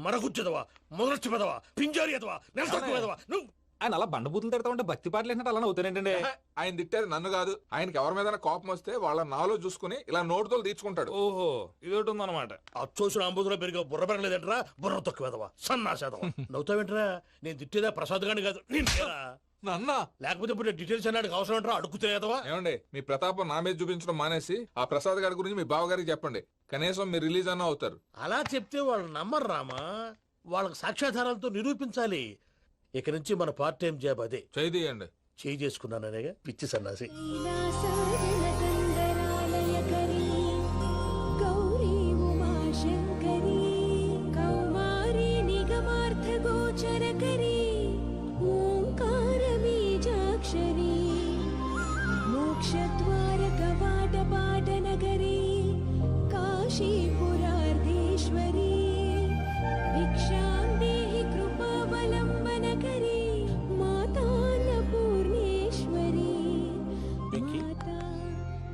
[SPEAKER 13] మరగుచ్చదవా, మొదలచ్చి పెదవా, పింజారి ఎదవా, నెలసొక్కు పెదవా. నువ్వు
[SPEAKER 10] ఆయన అలా బండబూతులు తిడతా ఉంటే భక్తి పాటలు ఏంటంటే అలా అవుతానేంటండి.
[SPEAKER 6] ఆయన తిట్టేది నన్ను కాదు, ఆయనకి ఎవరి మీద కోపం వస్తే వాళ్ళ నాలో చూసుకుని ఇలా నోటుతో తీర్చుకుంటాడు.
[SPEAKER 10] ఓహో, ఇదొకటి ఉందన్నమాట.
[SPEAKER 13] అచ్చోసిన అంబుధులో పెరిగే బుర్ర పెరగలేదంటరా. బుర్ర తొక్కు వెదవా, సన్నాసేదవా. నవ్వుతావేంట్రా? నేను తిట్టేదా ప్రసాద్ గాని కాదు,
[SPEAKER 10] నన్నా.
[SPEAKER 13] లేకపోతే ఇప్పుడు డీటెయిల్స్ అన్నాడు అవసరం అంటారా? అడుగుతాయేదవా.
[SPEAKER 6] ఏమండి, మీ ప్రతాపం నా మీద చూపించడం మానేసి ఆ ప్రసాద్ గారి గురించి మీ బావగారికి చెప్పండి. కనీసం మీరు రిలీజ్ అన్న అవుతారు.
[SPEAKER 13] అలా చెప్తే వాళ్ళు నమ్మరు రామా. వాళ్ళకి సాక్ష్యాధారాలతో నిరూపించాలి. ఇక నుంచి మన పార్ట్ టైం జాబ్ అదే.
[SPEAKER 6] చేయండి.
[SPEAKER 13] చేయి చేసుకున్నాననేగా పిచ్చి సన్నాసి.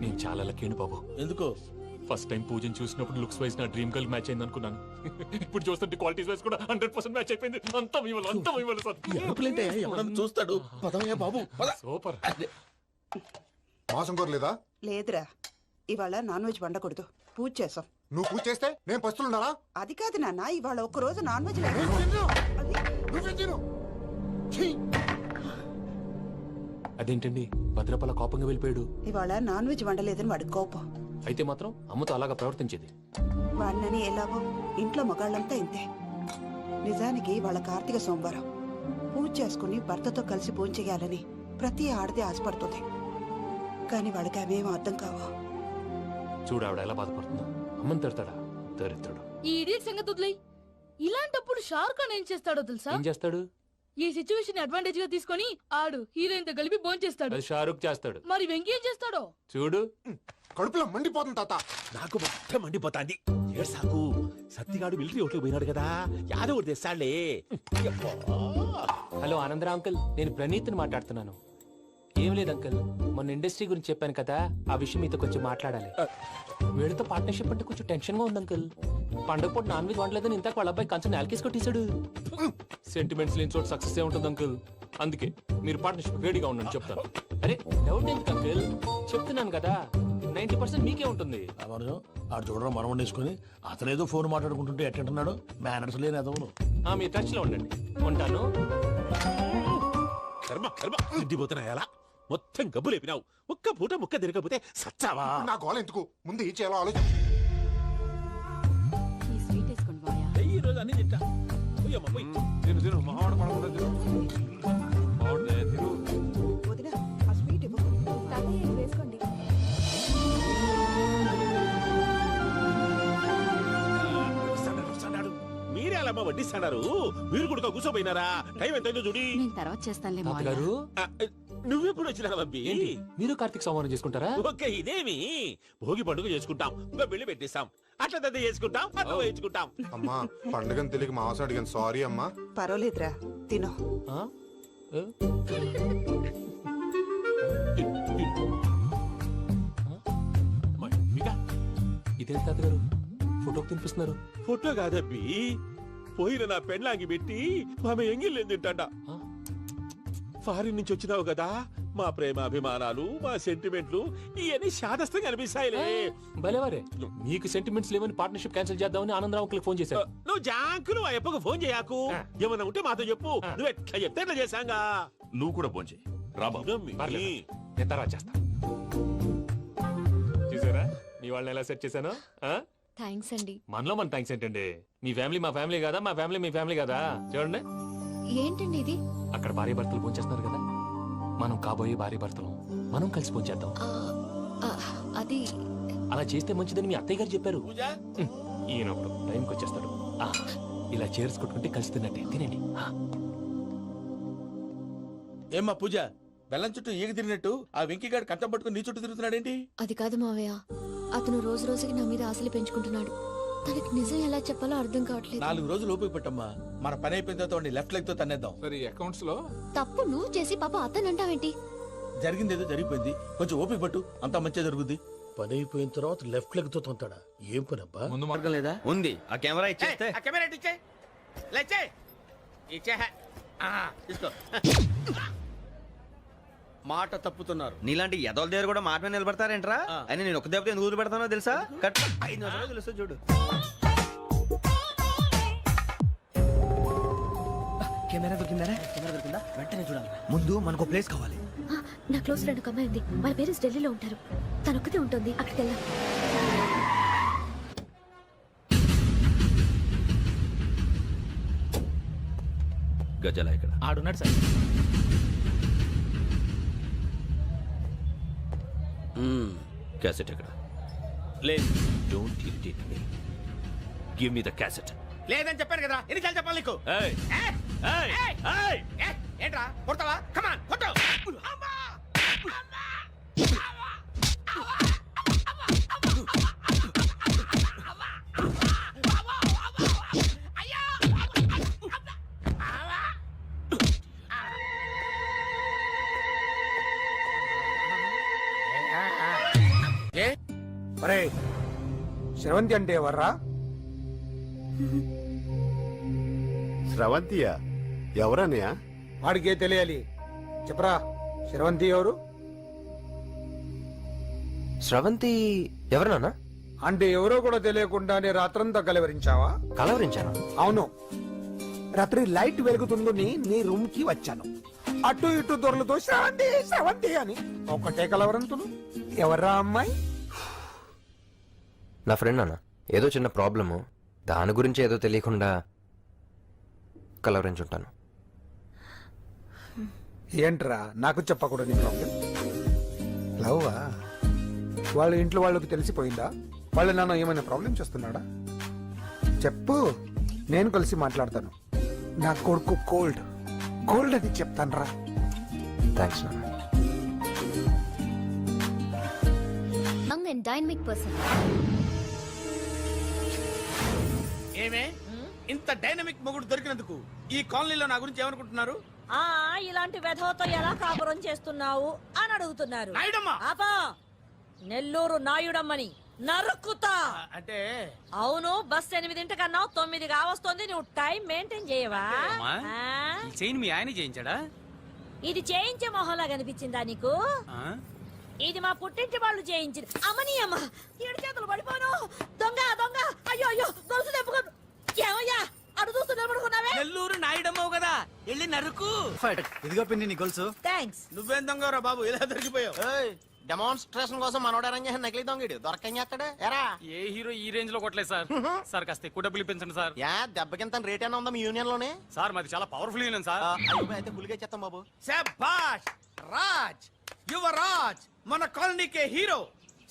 [SPEAKER 8] నేను చాలా లక్కీని బాబు.
[SPEAKER 11] ఎందుకో?
[SPEAKER 8] ఫస్ట్ టైం పూజను చూసినప్పుడు లుక్స్ వైజ్ నా డ్రీమ్ గర్ల్ మ్యాచ్ అయింది అనుకున్నాను. ఇప్పుడు చూస్తుంటే క్వాలిటీస్ వైజ్ కూడా 100% మ్యాచ్ అయిపోయింది. అంతా ఇవ్వాలి సార్.
[SPEAKER 11] ఎవడన్నా చూస్తాడు. పదవయ్యా బాబు, పద.
[SPEAKER 8] సూపర్.
[SPEAKER 14] మాసం కోరలేదా?
[SPEAKER 15] లేదురా, ఇవాళ నాన్ వెజ్ వండకూడదు. పూజ చేసాం.
[SPEAKER 14] నువ్వు పూజ చేస్తే నేను పస్తులున్నారా?
[SPEAKER 15] అది కాదు నాన్న, ఇవాళ ఒక్కరోజు నాన్ వెజ్ లేదు.
[SPEAKER 8] అదేంటండి, భద్రపల కోపంగా వెళ్ళిపోయాడు.
[SPEAKER 15] ఇవాళ నాన్ వెజ్ వండలేదని వాడి కోపం.
[SPEAKER 8] అయితే మాత్రం అమ్మతో అలాగా ప్రవర్తించేది.
[SPEAKER 15] వాడినని ఎలాగో ఇంట్లో మగాళ్ళంతా ఇంతే. నిజానికి వాళ్ళ కార్తీక సోమవారం పూజ చేసుకుని భర్తతో కలిసి పూజ చేయాలని ప్రతి ఆడది ఆశపడుతుంది. కానీ వాడికి అవేం అర్థం కావా.
[SPEAKER 8] చూడు ఆవిడ ఎలా బాధపడుతుందో. అమ్మని తిడతాడా దరిద్రుడు.
[SPEAKER 12] ఈ ఇడియట్ సంగతి వదిలేయ్. ఇలాంటప్పుడు షారుఖ్ ఖాన్ ఏం చేస్తాడో తెలుసా?
[SPEAKER 8] ఏం చేస్తాడు?
[SPEAKER 12] ఈ సిచ్యువేషన్ అడ్వాంటేజ్ గా తీసుకొని ఆడు హీరోయిన్ తో కలిపి బోన్ చేస్తాడు.
[SPEAKER 8] అది షారుఖ్ చేస్తాడు.
[SPEAKER 12] మరి వెంకీ ఏం చేస్తాడో
[SPEAKER 6] చూడు. కడుపులో మండిపోతుంది తాత.
[SPEAKER 13] నాకు మొత్తం మండిపోతాంది. సాకు సత్తిగాడు మిలిటరీ ఓట్లు పోయినాడు కదా, యాదవ్ తెస్తాడులే.
[SPEAKER 8] హలో ఆనందరా అంకుల్, నేను ప్రణీత్ని మాట్లాడుతున్నాను. ఏం లేదు అంకుల్, మొన్న ఇండస్ట్రీ గురించి చెప్పాను కదా, ఆ విషయం మీతో కొంచెం మాట్లాడాలి. వీడితో పార్ట్నర్షిప్ అంటే కొంచెం టెన్షన్ గా ఉంది అంకుల్. పండుగ పూట నాన్ వెజ్ వండలేదని ఇంతకు వాళ్ళ అబ్బాయి కంచెం నేలకేసి కొట్టేశాడు. సెంటిమెంట్స్ లేని చోట సక్సెస్ ఏ ఉంటుంది అంకుల్. అందుకే మీరు పార్ట్నర్షిప్ రెడీగా ఉండండి చెప్తాను. అరే డౌట్ ఎందుకు అంకుల్, చెప్తున్నాను కదా 90% మీకే ఉంటుంది.
[SPEAKER 13] ఆడు చూడడం మనం వండేసుకుని అతనేదో ఫోన్ మాట్లాడుకుంటుంటే ఎట్టంటున్నాడు. మేనర్స్ లేని అదవును.
[SPEAKER 8] మీ టచ్ లో ఉండండి. ఉంటాను.
[SPEAKER 13] కర్మ కర్మ తిండిపోతున్నాయా? మొత్తం గబ్బు లేపినావు. ఒక్క పూట ముక్క తిరగకపోతే సచ్చావా?
[SPEAKER 14] నా గోల ఎందుకు, ముందు ఈ చేయాలో ఆలోచించు.
[SPEAKER 13] ఈ రోజు అన్ని తింటా.
[SPEAKER 15] వదినా, ఆ స్వీట్ ఇవ్వు. వేసుకోండి.
[SPEAKER 13] మీరే అలా వడ్డిస్తున్నారు. మీరు కూడా కూర్చోపోయినారా? టైం ఎంతైందో చూడి.
[SPEAKER 12] తర్వాత చేస్తానులే
[SPEAKER 8] తాతగారు,
[SPEAKER 13] నువ్వెప్పుడు వచ్చినా అబ్బి?
[SPEAKER 8] మీరు కార్తీక్ సంహారం చేసుకుంటారా?
[SPEAKER 13] ఓకే, ఇదేమి భోగి పండుగ చేసుకుంటాం, ఇంకా పెళ్లి పెట్టేస్తాం, అట్లా దద్ద చేసుకుంటాం, అట్లా వేయించుకుంటాం.
[SPEAKER 14] అమ్మా పండుగని తెలియక మాసం అడిగాను, సారీ అమ్మా.
[SPEAKER 15] పర్వాలేదురా, తినో.
[SPEAKER 8] ఇదే తాతగారు ఫోటోకి తినిపిస్తున్నారు.
[SPEAKER 13] ఫోటో కాదబ్బి, పోయిన నా పెళ్ళాంగి పెట్టి ఆమె ఎంగిల్లేం తింటాడ. ఫారిన్ నుంచి వచ్చినావు కదా, మా ప్రేమ అభిమానాలు మా సెంటిమెంట్లు ఇవన్నీ శాదస్తంగా అనిపిస్తాయిలే.
[SPEAKER 8] భలేవారే, మీకు సెంటిమెంట్స్ లేవని పార్ట్నర్షిప్ క్యాన్సిల్ చేద్దామని ఆనందరావు అంకుల్ ఫోన్ చేశారు.
[SPEAKER 13] నువ్వు జాంకులు అయ్యప్పకు ఫోన్ చేయకు. ఏమన్నా ఉంటే మాతో చెప్పు. నువ్వు ఎట్లా చెప్తే ఎట్లా చేశాంగా.
[SPEAKER 16] నువ్వు కూడా ఫోన్ చేయి రాబాబు.
[SPEAKER 8] పర్లేదు, నేను తర్వాత చేస్తా. చూసారా మీ వాళ్ళని ఎలా సెట్ చేశాను?
[SPEAKER 9] థ్యాంక్స్ అండి.
[SPEAKER 8] మనలో మన థ్యాంక్స్ ఏంటండి? మీ ఫ్యామిలీ మా ఫ్యామిలీ కదా, మా ఫ్యామిలీ మీ ఫ్యామిలీ కదా. చూడండి,
[SPEAKER 9] ఏంటండి ఇది?
[SPEAKER 8] అక్కడ భార్య భర్తలు పోంచేస్తున్నారు కదా, మనం కాబోయే భార్య భర్తలు మనం కలిసి పోంచేద్దాం.
[SPEAKER 9] అది
[SPEAKER 8] అలా చేస్తే మంచిదని మీ అత్తయ్య గారు చెప్పారు. ఈయనప్పుడు టైంకి వచ్చేస్తాడు. ఇలా చేర్స్ కొట్టుకుంటే కలిసి తిన్నట్టే. తినండి.
[SPEAKER 2] ఏమ్మా పూజ, బెల్లం చుట్టూ ఈగ తిరిగినట్టు ఆ వెంకీగాడు కంటం పట్టుకుని నీ చుట్టూ తిరుగుతున్నాడేంటి?
[SPEAKER 9] అది కాదు మావయ్య, అతను రోజు రోజుకి నా మీద ఆశలు పెంచుకుంటున్నాడు. తనకి నిజం ఎలా చెప్పాలో అర్థం కావట్లేదు.
[SPEAKER 2] 4 రోజులు ఓపిక పట్టమ్మా. మన పని అయిపోయిన తర్వాత లెఫ్ట్ లెగ్ తో తన్నేద్దాం.
[SPEAKER 10] సరే అకౌంట్స్ లో
[SPEAKER 9] తప్పు నువ్వు చేసి పాప అతను అంటావేంటి?
[SPEAKER 2] జరిగింది ఏదో జరిగిపోయింది, కొంచెం ఓపిక పట్టు, అంతా మంచిగా జరుగుద్ది.
[SPEAKER 13] పని అయిపోయిన తర్వాత లెఫ్ట్ లెగ్ తో తొంతాడా? ఏం పని అబ్బా?
[SPEAKER 10] ముందు మార్గం లేదా?
[SPEAKER 2] ఉంది. ఆ కెమెరా ఇచ్చేస్తే తీసుకో. మాట తప్పుతున్నారు.
[SPEAKER 3] నీలాంటి ఎదల దగ్గర కూడా మాట మీద నిలబడతారేంట్రా? అని నేను ఒక దెబ్బతో ఎందుకు పెడతానో తెలుసా? కట్ 5 నిమిషాలు తెలుసు చూడు.
[SPEAKER 2] కెమెరా దొరికిందా? వెంటనే చూడాలి. ముందు మనకు ప్లేస్ కావాలి.
[SPEAKER 9] నా క్లోజ్ ఫ్రెండ్ ఒక అమ్మాయి ఉంది. వాళ్ళ పేరెంట్స్ ఢిల్లీలో ఉంటారు. తనొక్కతే ఉంటుంది. అక్కడికి వెళ్దాం.
[SPEAKER 16] గజాల ఇక్కడ
[SPEAKER 8] ఆడున్నాడు సార్.
[SPEAKER 16] క్యాసెట్ ఎక్కడ?
[SPEAKER 2] లేదు.
[SPEAKER 16] Don't irritate me. Give me the cassette.
[SPEAKER 2] లేదని చెప్పాను కదా, ఎన్నిసార్లు చెప్పాలి నీకు? ఏంట్రా కొడతావా? కమాన్ కొట్టు.
[SPEAKER 5] అరే శ్రవంతి అంటే ఎవర్రా?
[SPEAKER 14] స్రవంతియా? ఎవరన్నయ్యా?
[SPEAKER 5] వాడికే తెలియాలి. చెప్పరా, శ్రవంతి ఎవరు?
[SPEAKER 3] స్రవంతి ఎవరన్నా?
[SPEAKER 5] అంటే ఎవరో కూడా తెలియకుండానే రాత్రంతా కలవరించావా?
[SPEAKER 3] కలవరించాను.
[SPEAKER 5] అవును, రాత్రి లైట్ వెలుగుతుందని నీ రూమ్ కి వచ్చాను. అటు ఇటు దొరలతో శ్రవంతి శ్రవంతి అని ఒకటే కలవరంతులు. ఎవర్రా అమ్మాయి?
[SPEAKER 3] నా ఫ్రెండ్ అన్న, ఏదో చిన్న ప్రాబ్లము, దాని గురించి ఏదో తెలియకుండా కలవరించుంటాను.
[SPEAKER 5] ఏంట్రా నాకు చెప్పకూడదు నీ ప్రాబ్లం? లవ్వా? వాళ్ళ ఇంట్లో వాళ్ళకి తెలిసిపోయిందా? వాళ్ళ నాన్న ఏమైనా ప్రాబ్లం చేస్తున్నాడా? చెప్పు, నేను కలిసి మాట్లాడతాను. నా కొడుకు కోల్డ్ కోల్డ్ అని చెప్తాను రా.
[SPEAKER 3] థ్యాంక్స్ నాన్న.
[SPEAKER 9] Young and dynamic person.
[SPEAKER 2] ఏమే ఇంత డైనమిక్ మొగుడు దొరికినందుకు ఈ కాలనీలో నా గురించి ఏమనుకుంటున్నారు?
[SPEAKER 12] ఇలాంటి వెధవతో ఎలా కాపురం చేస్తున్నావు అని అడుగుతున్నారు. ఆపా, నెల్లూరు నాయుడమ్మని నరుక్కుతా.
[SPEAKER 2] అంటే
[SPEAKER 12] అవును, బస్ 8 9 కావస్తుంది. నువ్వు టైం మెయింటైన్ చేయవా?
[SPEAKER 8] చైన్ మీ ఆయన చేయించాడా?
[SPEAKER 12] ఇది చేయించే మొహంలా కనిపించిందా నీకు? ఇది మా పుట్టింటి వాళ్ళు చేయించింది. అమ్మని అమ్మ, 7 చేతులు పడిపోను. దొంగ దొంగ, అయ్యో అయ్యో, గొలుసు తెప్పుకోను. ఏమయ్యా అడు చూస్తూ నిలబడుకున్నావే?
[SPEAKER 2] నెల్లూరు నాయుడమ్మవు కదా, వెళ్ళి నరుకు.
[SPEAKER 4] ఇదిగో పిన్ని నీ గొలుసు.
[SPEAKER 12] థ్యాంక్స్.
[SPEAKER 2] నువ్వేం దొంగరా బాబు, ఇలా దొరికిపోయావు?
[SPEAKER 3] డెమాన్స్ట్రేషన్ కోసం మనోడు అరేంజ్ చేసిన నకిలీ దొంగడు దొరకని చేస్తాడు. ఎరా
[SPEAKER 8] ఏ హీరో ఈ రేంజ్ లో కొట్టలేదు సార్. సార్ కాస్త ఎక్కువ డబ్బులు ఇప్పించండి సార్.
[SPEAKER 3] యా దెబ్బకింత రేట్ అయినా ఉందా మీ యూనియన్ లోనే?
[SPEAKER 8] సార్ మాది చాలా పవర్ఫుల్ యూనియన్ సార్.
[SPEAKER 3] అయితే గులిగా చేస్తాం బాబు.
[SPEAKER 2] శభాష్ రాజ్, యువరాజ్, మన కాలనీకే హీరో.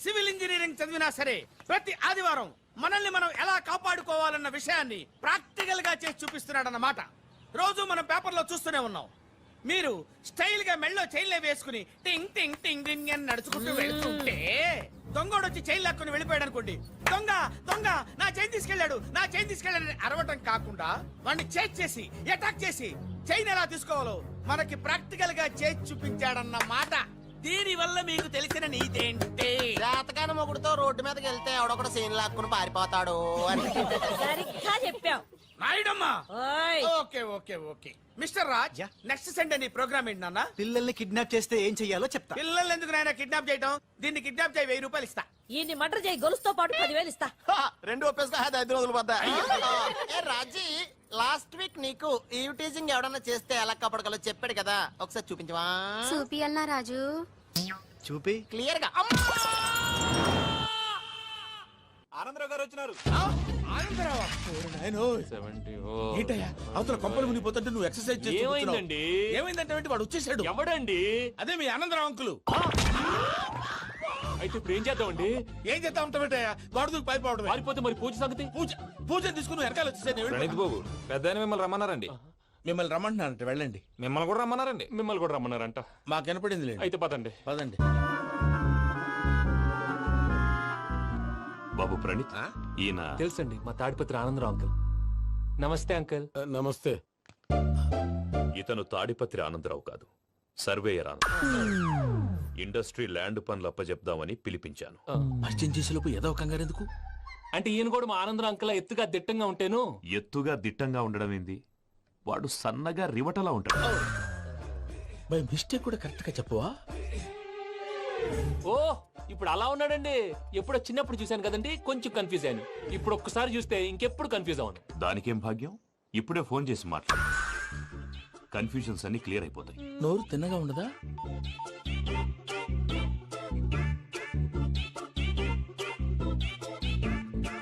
[SPEAKER 2] సివిల్ ఇంజనీరింగ్ చదివినా సరే ప్రతి ఆదివారం మనల్ని మనం ఎలా కాపాడుకోవాలన్న విషయాన్ని ప్రాక్టికల్ గా చేసి చూపిస్తున్నాడన్నమాట. రోజు మనం పేపర్లో చూస్తూనే ఉన్నాం. మీరు స్టైల్ గా మెళ్ళో చైన్లే వేసుకుని టింగ్ టింగ్ టింగ్ టింగ్ అని నడుచుకుంటూ వెళ్తుంటే దొంగోడు వచ్చి చైన్ లాక్కుని వెళ్ళిపోయాడు అనుకోండి. దొంగ దొంగ నా చైన్ తీసుకెళ్లాడు, నా చైన్ తీసుకెళ్లాడని అరవటం కాకుండా వాడిని చేజ్ చేసి అటాక్ చేసి చైన్ ఎలా తీసుకోవాలో మనకి ప్రాక్టికల్ గా చేసి చూపించాడన్న మాట. దీని వల్ల మీకు తెలిసిన నీతేంటి?
[SPEAKER 3] జాతకాన మొగుడుతో రోడ్డు మీదకి వెళ్తే ఎవడొకడు సీన్ లాక్కుని పారిపోతాడు అని.
[SPEAKER 12] సరిగ్గా చెప్పావు.
[SPEAKER 2] రాయడమ్మా
[SPEAKER 12] ఓయ్
[SPEAKER 2] okay okay okay mister Raj next Sunday నీ ప్రోగ్రామ్ ఏంటి నాన్న
[SPEAKER 4] పిల్లల్ని కిడ్నాప్ చేస్తే ఏం చెయ్యాలో చెప్తా.
[SPEAKER 2] పిల్లల్ని ఎందుకు నాయన కిడ్నాప్ చేయటం? దీన్ని కిడ్నాప్ చేయి 1000 రూపాయలు ఇస్తా.
[SPEAKER 12] ఈయన్ని మటర్ చేయి గొలుసుతో పాటు 10,000 ఇస్తా.
[SPEAKER 3] రెండు ఒప్పేస్తా 5 రోజులు పడ్డా. ఏ రాజీ లాస్ట్ వీక్ నీకు ఈ టీజింగ్ ఎవడన్నా చేస్తే ఎలా కాపాడగలో చెప్పాడు కదా, ఒకసారి చూపించవా?
[SPEAKER 9] చూపియల్నా రాజు?
[SPEAKER 4] చూపి.
[SPEAKER 3] క్లియర్ గా.
[SPEAKER 7] ఆనందరావు గారు వచ్చినారు.
[SPEAKER 2] ఏంటయ్యా అవతల కొంపలు మునిగిపోతుంటే నువ్వు ఎక్సర్సైజ్ చేస్తూ
[SPEAKER 8] ఏమైందండి?
[SPEAKER 2] ఏమైందంటే వాడు వచ్చేసాడు.
[SPEAKER 8] ఎవడండి?
[SPEAKER 2] అదే మీ ఆనందరావు అంకులు.
[SPEAKER 8] అయితే ఇప్పుడు ఏం చేద్దామండి?
[SPEAKER 2] ఏం చేస్తా ఉంటావేటయ్యా? వాడు పైపోవడం.
[SPEAKER 8] పారిపోతే మరి పూజ సంగతి?
[SPEAKER 2] పూజ తీసుకుని వెనకాల వచ్చేసాను.
[SPEAKER 7] బాబు పెద్ద మిమ్మల్ని రమ్మన్నారండి.
[SPEAKER 2] మిమ్మల్ని రమ్మంటున్నారంట, వెళ్ళండి.
[SPEAKER 7] మిమ్మల్ని కూడా రమ్మన్నారండి.
[SPEAKER 8] మిమ్మల్ని కూడా రమ్మన్నారంట.
[SPEAKER 2] మాకు వినపడింది.
[SPEAKER 8] అయితే పదండి.
[SPEAKER 2] పదండి.
[SPEAKER 16] బాబు ప్రణీత్, ఈయన
[SPEAKER 8] తెలుసండి, మా తాడిపత్రి ఆనందరావు అంకుల్. నమస్తే అంకుల్.
[SPEAKER 11] నమస్తే.
[SPEAKER 16] ఇతను తాడిపత్రి ఆనందరావు కాదు, సర్వేయర్ ఆనందరావు. ఇండస్ట్రీ ల్యాండ్ పనులు అప్పజెప్దామని పిలిపించాను.
[SPEAKER 2] పరిచయం చేసేలోపు ఏదో కంగారు ఎందుకు?
[SPEAKER 8] అంటే ఈయన కూడా మా ఆనందరావు అంకుల్ ఎత్తుగా దిట్టంగా ఉంటాను.
[SPEAKER 16] ఎత్తుగా దిట్టంగా ఉండడం ఏంది? వాడు సన్నగా రివటలా ఉంటాడు.
[SPEAKER 2] బై మిస్టేక్ కూడా కరెక్ట్ గా చెప్పవా?
[SPEAKER 8] ఓ ఇప్పుడు అలా ఉన్నాడండి. ఎప్పుడో చిన్నప్పుడు చూశాను కదండి, కొంచెం కన్ఫ్యూజ్ అయ్యాను. ఇప్పుడు ఒక్కసారి చూస్తే ఇంకెప్పుడు కన్ఫ్యూజ్ అవ్వను.
[SPEAKER 16] దానికేం భాగ్యం, ఇప్పుడే ఫోన్ చేసి మాట్లాడు. కన్ఫ్యూజన్స్ అన్ని క్లియర్ అయిపోతాయి.
[SPEAKER 2] నోరు తిన్నగా ఉండదా?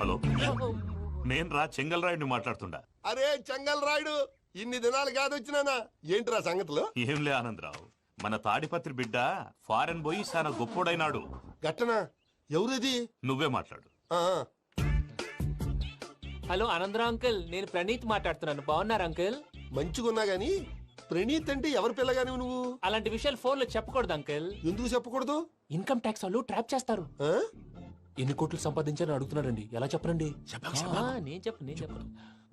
[SPEAKER 16] హలో, నేను రా చెంగల్ రాయుడిని మాట్లాడుతుండా.
[SPEAKER 14] అరే చెంగల్ రాయుడు, ఇన్ని దినాలు కాదు వచ్చినానా? ఏంట్రా సంగతులు?
[SPEAKER 16] ఏంలే ఆనందరావు, మన తాడిపత్రి బిడ్డ ఫారెన్ పోయి చాలా గొప్పోడైనాడు.
[SPEAKER 14] గట్టనా? ఎవరిది?
[SPEAKER 16] నువ్వే మాట్లాడు.
[SPEAKER 8] హలో ఆనందరావు అంకుల్, నేను ప్రణీత్ మాట్లాడుతున్నాను. బాగున్నారు అంకుల్?
[SPEAKER 14] మంచిగున్నా గాని ప్రణీత్ అంటే ఎవరి పిల్లగాని నువ్వు?
[SPEAKER 8] అలాంటి విషయాలు ఫోన్ లో చెప్పకూడదు అంకుల్.
[SPEAKER 14] ఎందుకు చెప్పకూడదు?
[SPEAKER 8] ఇన్కమ్ ట్యాక్స్ వాళ్ళు ట్రాప్ చేస్తారు.
[SPEAKER 14] ఆ?
[SPEAKER 8] ఎన్ని కోట్లు సంపాదించాలని అడుగుతున్నారండి. ఎలా చెప్పరండి? నేను చెప్పను.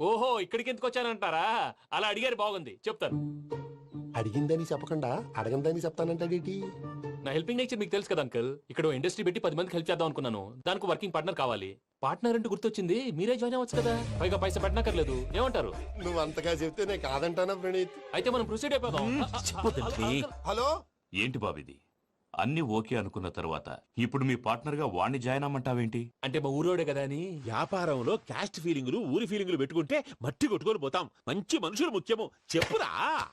[SPEAKER 8] ఓహో, ఇక్కడికి ఎందుకు వచ్చానంటారా? అలా అడిగారు, బాగుంది, చెప్తాను.
[SPEAKER 14] అడిగిందని చెప్పకుండా అడగందని చెప్తానంటాడేటి?
[SPEAKER 8] నా హెల్పింగ్ నేచర్ మీకు తెలుసు కదా అంకుల్. ఇక్కడ ఇండస్ట్రీ పెట్టి 10 మందికి హెల్ప్ చేద్దాం అనుకున్నాను. దానికి వర్కింగ్ పార్ట్నర్ కావాలి. పార్ట్నర్ అంటే గుర్తొచ్చింది, మీరే జాయిన్ అవ్వచ్చు కదా. పైగా పైసా పెట్టనక్కర్లేదు. ఏమంటారు?
[SPEAKER 14] నువ్వు అంతగా చెప్తే నేను కాదంటానా ప్రణీత్?
[SPEAKER 8] అయితే మనం ప్రొసీడ్ అయిపోదాం.
[SPEAKER 14] హలో,
[SPEAKER 16] ఏంటి బాబిది? అన్ని ఓకే అనుకున్న తర్వాత ఇప్పుడు మీ పార్ట్నర్ గా వాణ్ణి జాయిన్ అమ్మంటావేంటి?
[SPEAKER 8] అంటే మా ఊరోడే కదా అని.
[SPEAKER 16] వ్యాపారంలో క్యాస్ట్ ఫీలింగులు, ఊరి ఫీలింగులు పెట్టుకుంటే మట్టి కొట్టుకొని పోతాం. మంచి మనుషులు ముఖ్యము. చెప్పురా.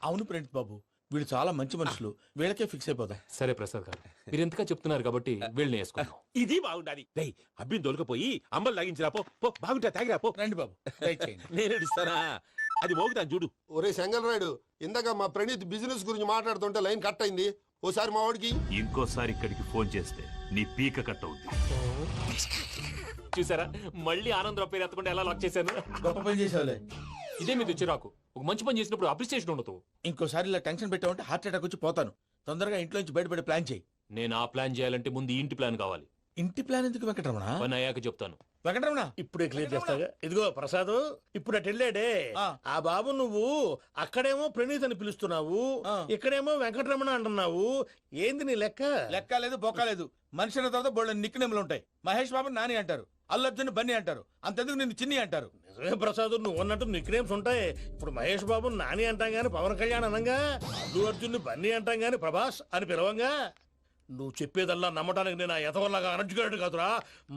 [SPEAKER 2] అవును ప్రణీత్ బాబు, వీళ్ళు చాలా మంచి మనుషులు. వీళ్ళకే ఫిక్స్ అయిపోదాం.
[SPEAKER 8] సరే ప్రసాద్ గారు, మీరు ఎంతగా చెప్తున్నారు కాబట్టి వీళ్ళని వేసుకుందాం.
[SPEAKER 16] ఇది బాగుండాలి. డై అబ్బిని దొలకపోయి అంబలు లాగించిరా పో. బాగుంటా తాగిరా పో.
[SPEAKER 2] రండి బాబు, దయచేయండి.
[SPEAKER 16] నేను ఇస్తానా? అది మోగుతాను చూడు.
[SPEAKER 14] ఒరే చెంగల్ రాయుడు, ఇందాక మా ప్రణీత్ బిజినెస్ గురించి మాట్లాడుతుంటే లైన్ కట్ అయింది. ఓసారి మా వాడికి.
[SPEAKER 16] ఇంకోసారి ఇక్కడికి ఫోన్ చేస్తే నీ పీక కట్ అవుద్ది.
[SPEAKER 8] చూసారా, మళ్ళీ ఆనందరావు పేరు ఎత్తకుండా ఎలా లాక్ చేశాను.
[SPEAKER 2] గొప్ప పని చేసేవాళ్ళే.
[SPEAKER 8] ఇదే మీద చిరాకు. ఒక మంచి పని చేసినప్పుడు అప్రిసియేషన్ ఉండదు.
[SPEAKER 2] ఇంకోసారి ఇలా టెన్షన్ పెట్టామంటే హార్ట్ అటాక్ వచ్చి పోతాను. తొందరగా ఇంట్లో నుంచి బయటపడే ప్లాన్ చేయి.
[SPEAKER 8] నేను ఆ ప్లాన్ చేయాలంటే ముందు ఈ ఇంటి ప్లాన్ కావాలి.
[SPEAKER 2] ఇంటి ప్లాన్ ఎందుకు వెంకటరమణ?
[SPEAKER 8] పని అయ్యాక చెప్తాను.
[SPEAKER 2] వెంకటరమణ
[SPEAKER 13] ఇప్పుడే క్లియర్ చేస్తాగా. ఇదిగో ప్రసాద్, ఇప్పుడు అటు వెళ్ళాడే ఆ బాబు, నువ్వు అక్కడేమో ప్రణీత్ అని పిలుస్తున్నావు, ఇక్కడేమో వెంకటరమణ అంటున్నావు. ఏంది నీ లెక్క?
[SPEAKER 2] లెక్క లేదు, బొక్క లేదు. మనిషి అన్న తర్వాత బోళ్ళ నిక్ నేమ్లు ఉంటాయి. మహేష్ బాబు నాని అంటారు, అల్లు అర్జున్ బన్నీ అంటారు, అంతెందుకు నిన్ను చిన్ని అంటారు.
[SPEAKER 13] నిజమే ప్రసాద్, నువ్వు అన్నట్టు నిక్నేమ్స్ ఉంటాయి. ఇప్పుడు మహేష్ బాబు నాని అంటాం గాని పవన్ కళ్యాణ్ అనంగా, అల్లు అర్జున్ బన్నీ అంటాం గాని ప్రభాస్ అని పిలవంగా. నువ్వు చెప్పేదల్లా నమ్మటానికి నేను ఎతవల్లాగా అనర్జుగాడు కాదురా.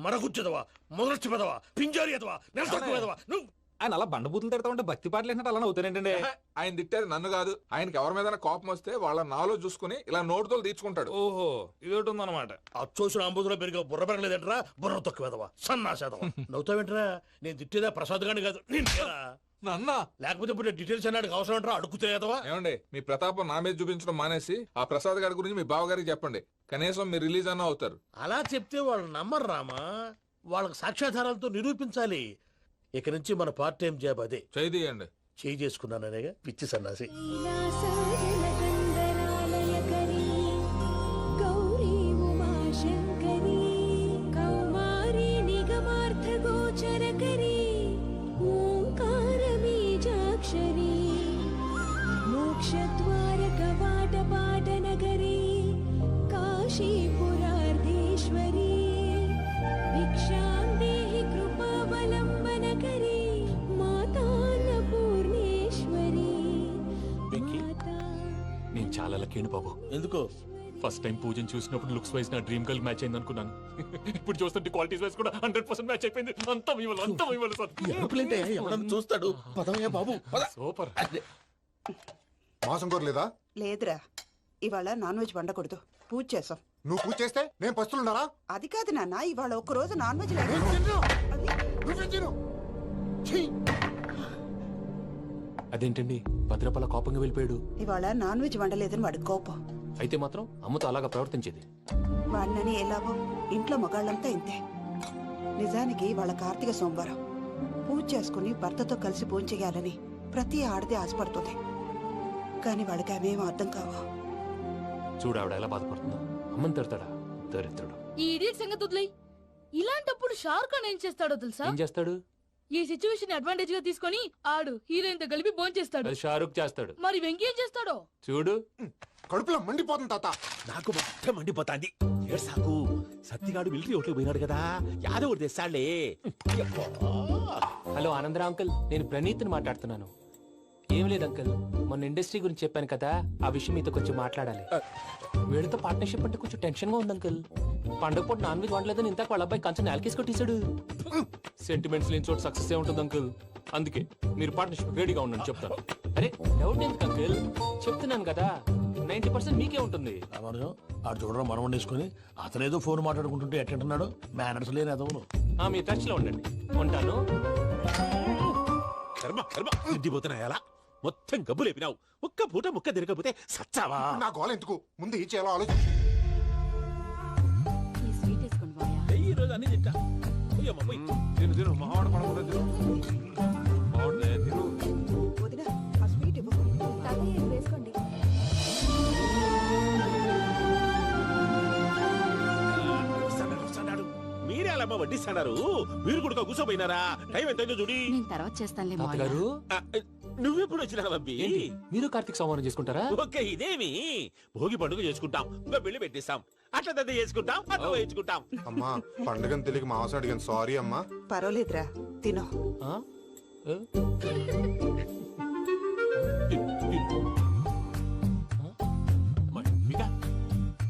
[SPEAKER 13] మరగుచ్చదవా, మొదలచ్చి పెదవా, పింజారి ఎదవా, నెలసొక్కు పెదవా. నువ్వు
[SPEAKER 7] ఆయన అలా బండబూతులు తిడతా ఉంటే భక్తి పాటలు ఏంటంటే అలా అవుతానంటే.
[SPEAKER 6] ఆయన తిట్టేది నన్ను కాదు, ఆయనకి ఎవరి మీద కోపం వస్తే వాళ్ళ నాలో చూసుకుని ఇలా నోటుతో తీర్చుకుంటాడు.
[SPEAKER 7] ఓహో, ఇది ఒకటి ఉందన్నమాట.
[SPEAKER 13] అచ్చోసిన అంబుధులో పెరిగే బుర్ర పెరగలేదంటరా. బుర్ర తొక్కు వెదవా, సన్నాసేదవా. నవ్వుతావేంట్రా? నేను తిట్టేదా ప్రసాద్ గాని కాదు, నిన్నేరా.
[SPEAKER 6] నన్నా?
[SPEAKER 13] లేకపోతే ఇప్పుడు డీటెయిల్స్ అన్నాడు అవసరం అంటారా? అడుగుతాయేదవా?
[SPEAKER 6] ఏమండి, మీ ప్రతాపం నా మీద చూపించడం మానేసి ఆ ప్రసాద్ గారి గురించి మీ బావగారికి చెప్పండి. కనీసం మీరు రిలీజ్ అన్న అవుతారు.
[SPEAKER 13] అలా చెప్తే వాళ్ళు నమ్మరు రామా. వాళ్ళకి సాక్ష్యాధారాలతో నిరూపించాలి. ఇక నుంచి మన పార్ట్ టైం జాబ్ అదే.
[SPEAKER 6] చేయండి.
[SPEAKER 13] చేయి చేసుకున్నాననేగా పిచ్చి సన్నాసి.
[SPEAKER 9] మోక్షద్వార కవాట పాట నగరీ కాశీపురార్ధేశ్వరీ భిక్షాం దేహి కృపావలంబనకరీ మాతా
[SPEAKER 8] చాలా లక్కీ బాబు.
[SPEAKER 13] ఎందుకో
[SPEAKER 8] ఫస్ట్ టైం పూజను చూసినప్పుడు లుక్స్ వైజ్ నా డ్రీమ్ గర్ల్ మ్యాచ్ అయింది అనుకున్నాను. ఇప్పుడు చూస్తుంటే క్వాలిటీస్ వైజ్ కూడా 100% మ్యాచ్ అయిపోయింది. అంతా ఇవ్వాలి సార్.
[SPEAKER 13] ఎవడన్నా చూస్తాడు. పదవయ్యా బాబు పద.
[SPEAKER 8] సూపర్.
[SPEAKER 14] మాసం కోరలేదా?
[SPEAKER 15] లేదురా ఇవాళ నాన్ వెజ్ వండకూడదు, పూజ చేసాం.
[SPEAKER 14] నువ్వు పూజ చేస్తే నేను పస్తులున్నారా?
[SPEAKER 15] అది కాదు నాన్న, ఇవాళ ఒక్క రోజు నాన్ వెజ్ లేదు.
[SPEAKER 14] నువ్వే తిను. ఛీ!
[SPEAKER 8] అదేంటండి భద్రపల కోపంగా వెళ్ళిపోయాడు?
[SPEAKER 15] ఇవాళ నాన్ వెజ్ వండలేదని వాడి కోపం.
[SPEAKER 8] అయితే మాత్రం అమ్మతో అలాగా ప్రవర్తించేది.
[SPEAKER 15] వాడినని ఎలాగో ఇంట్లో మగాళ్ళంతా ఇంతే. నిజానికి వాళ్ళ కార్తీక సోమవారం పూజ చేసుకుని భర్తతో కలిసి భోంచేయాలని ప్రతి ఆడది ఆశపడుతుంది. కానీ వాడికి అవేమో అర్థం కావా.
[SPEAKER 8] చూడు ఆవిడ ఎలా బాధపడుతుందో. అమ్మని తిడతాడా దరిద్రుడు.
[SPEAKER 12] ఈ ఇడియట్ సంగతి వదిలేయ్. ఇలాంటప్పుడు షారుఖ్ ఖాన్ ఏం చేస్తాడో తెలుసా?
[SPEAKER 8] ఏం చేస్తాడు?
[SPEAKER 12] ఈ సిచ్యువేషన్ అడ్వాంటేజ్ గా తీసుకొని ఆడు హీరోయిన్ తో కలిపి బోన్ చేస్తాడు.
[SPEAKER 8] అది షారుఖ్ చేస్తాడు.
[SPEAKER 12] మరి వెంకీ ఏం చేస్తాడో
[SPEAKER 8] చూడు.
[SPEAKER 14] కడుపులో మండిపోతుంది తాత.
[SPEAKER 16] నాకు మొత్తం మండిపోతాంది. ఏడ్సాకు. సత్తిగాడు మిలిటరీ ఒకటి పోయినాడు కదా, యాదవ్ ఒకటి తెస్తాడులే.
[SPEAKER 8] హలో ఆనందరా అంకుల్, నేను ప్రణీత్ని మాట్లాడుతున్నాను. ఏం లేదు అంకుల్, మొన్న ఇండస్ట్రీ గురించి చెప్పాను కదా, ఆ విషయం మీతో కొంచెం మాట్లాడాలి. వీడితో పార్ట్నర్షిప్ అంటే కొంచెం టెన్షన్ గా ఉంది అంకుల్. పండుగ పూట నాన్ వెజ్ వండలేదని ఇంతకు వాళ్ళ అబ్బాయి కంచెం నేలకేసి కొట్టేశాడు. సెంటిమెంట్స్ లేని చోట సక్సెస్ ఏ ఉంటుంది అంకుల్. అందుకే మీరు పార్ట్నర్షిప్ రెడీగా ఉండండి చెప్తాను. అరే డౌట్ ఎందుకు అంకుల్, చెప్తున్నాను కదా 90% మీకే ఉంటుంది.
[SPEAKER 13] ఆడు చూడడం మనం వండేసుకుని అతనేదో ఫోన్ మాట్లాడుకుంటుంటే ఎట్టుంటున్నాడు. మేనర్స్ లేని అదవును.
[SPEAKER 8] మీరు టచ్ లో ఉండండి. ఉంటాను.
[SPEAKER 16] కర్మ కర్మ తిండిపోతున్నాయా? మొత్తం గబ్బు లేపినావు. ఒక్క పూట ముక్క తిరగకపోతే సచ్చావా?
[SPEAKER 14] నా గోల ఎందుకు, ముందు ఈ చేయాలో ఆలోచించు.
[SPEAKER 16] ఈ రోజు అన్ని తింటా. పోయమ్మ, పోయ్. తిను తిను, మావాడ పడకూడదు తిను. మావాడలే తిను.
[SPEAKER 15] వదినా ఆ స్వీట్ ఇవ్వు.
[SPEAKER 9] వేసుకోండి.
[SPEAKER 16] వస్తున్నాడు. మీరే అలా వడ్డిస్తున్నారు. మీరు కూడా కూర్చోపోయినారా? టైం ఎంతైందో చూడి.
[SPEAKER 9] తర్వాత చేస్తానులే
[SPEAKER 8] తాతగారు
[SPEAKER 16] నువ్వెప్పుడు వచ్చినా అబ్బి?
[SPEAKER 8] మీరు కార్తీక్ సంహారం చేసుకుంటారా?
[SPEAKER 16] ఓకే, ఇదేమి భోగి పండుగ చేసుకుంటాం, ఇంకా పెళ్లి పెట్టిస్తాం, అట్లా దద్ద చేసుకుంటాం, అట్లా వేయించుకుంటాం.
[SPEAKER 14] అమ్మా పండుగని తెలియక మావస అడిగాను, సారీ అమ్మా.
[SPEAKER 15] పర్వాలేదురా తినో.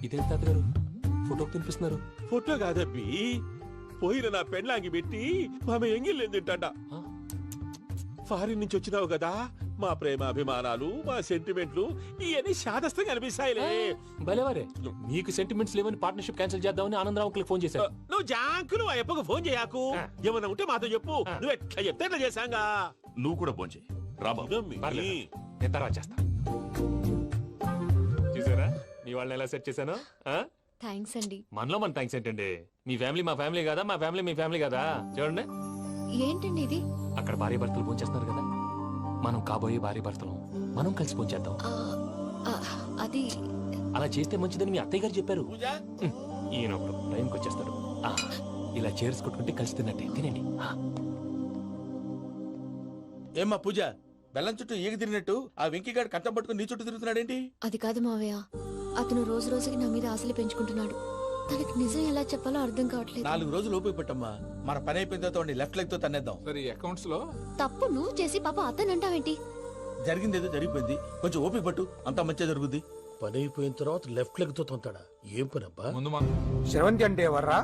[SPEAKER 8] ఇదేం తాతగారు ఫోటోకి తినిపిస్తున్నారు?
[SPEAKER 16] ఫోటో కాదబ్బి, పోయిన నా పెళ్ళాంగి పెట్టి ఆమె ఎంగిల్లేం తింటాడ. ఫారిన్ నుంచి వచ్చినావు కదా, మా ప్రేమ అభిమానాలు, మా సెంటిమెంట్లు ఇవన్నీ శాదస్తంగా అనిపిస్తాయిలే.
[SPEAKER 8] భలేవారే, మీకు సెంటిమెంట్స్ లేవని పార్ట్నర్షిప్ క్యాన్సిల్ చేద్దామని ఆనందరావు అంకుల్ ఫోన్ చేశారు.
[SPEAKER 16] నువ్వు జాంకులు ఆ ఎప్పకు ఫోన్ చేయకు. ఏమన్నా ఉంటే మాతో చెప్పు. నువ్వు ఎట్లా చెప్తే ఎట్లా చేశాంగా.
[SPEAKER 17] నువ్వు కూడా ఫోన్ చేయి.
[SPEAKER 8] నేను తర్వాత చేస్తా. చూసారా మీ వాళ్ళని ఎలా సెట్ చేశాను?
[SPEAKER 9] థ్యాంక్స్ అండి.
[SPEAKER 8] మనలో మన థ్యాంక్స్ ఏంటండి? మీ ఫ్యామిలీ మా ఫ్యామిలీ కదా, మా ఫ్యామిలీ మీ ఫ్యామిలీ కదా. చూడండి
[SPEAKER 9] ఏంటండి ఇది?
[SPEAKER 8] అక్కడ భార్య భర్తలు పోంచేస్తున్నారు కదా, మనం కాబోయే భార్య భర్తలు మనం కలిసి పోంచేద్దాం.
[SPEAKER 9] అది
[SPEAKER 8] అలా చేస్తే మంచిదని మీ అత్తయ్య గారు చెప్పారు. ఈయన ఒకడు టైంకి వచ్చేస్తాడు. ఇలా చేర్స్ కొట్టుకుంటే కలిసి తిన్నట్టే. తినండి.
[SPEAKER 2] ఏమ్మా పూజ, బెల్లం చుట్టూ ఈగ తిరిగినట్టు ఆ వెంకీగాడు కట్టం పట్టుకుని నీ చుట్టూ తిరుగుతున్నాడేంటి?
[SPEAKER 9] అది కాదు మావయ్య, అతను రోజు రోజుకి నా మీద ఆశలు పెంచుకుంటున్నాడు. తనకి నిజం ఎలా చెప్పాలో అర్థం కావట్లేదు.
[SPEAKER 2] 4 రోజులు ఓపిక పట్టమ్మా, మన పని అయిపోయిన తర్వాత లెఫ్ట్ లెగ్ తో తన్నేద్దాం.
[SPEAKER 17] సరే అకౌంట్స్ లో
[SPEAKER 9] తప్పు నువ్వు చేసి పాప అతను అంటావేంటి?
[SPEAKER 2] జరిగింది ఏదో జరిగిపోయింది, కొంచెం ఓపిక పట్టు, అంతా మంచిగా జరుగుద్ది.
[SPEAKER 13] పని అయిపోయిన తర్వాత లెఫ్ట్ లెగ్ తో తొంతాడా? ఏం పని అబ్బా?
[SPEAKER 17] ముందు మనం
[SPEAKER 5] శ్రవంతి అంటే ఎవర్రా?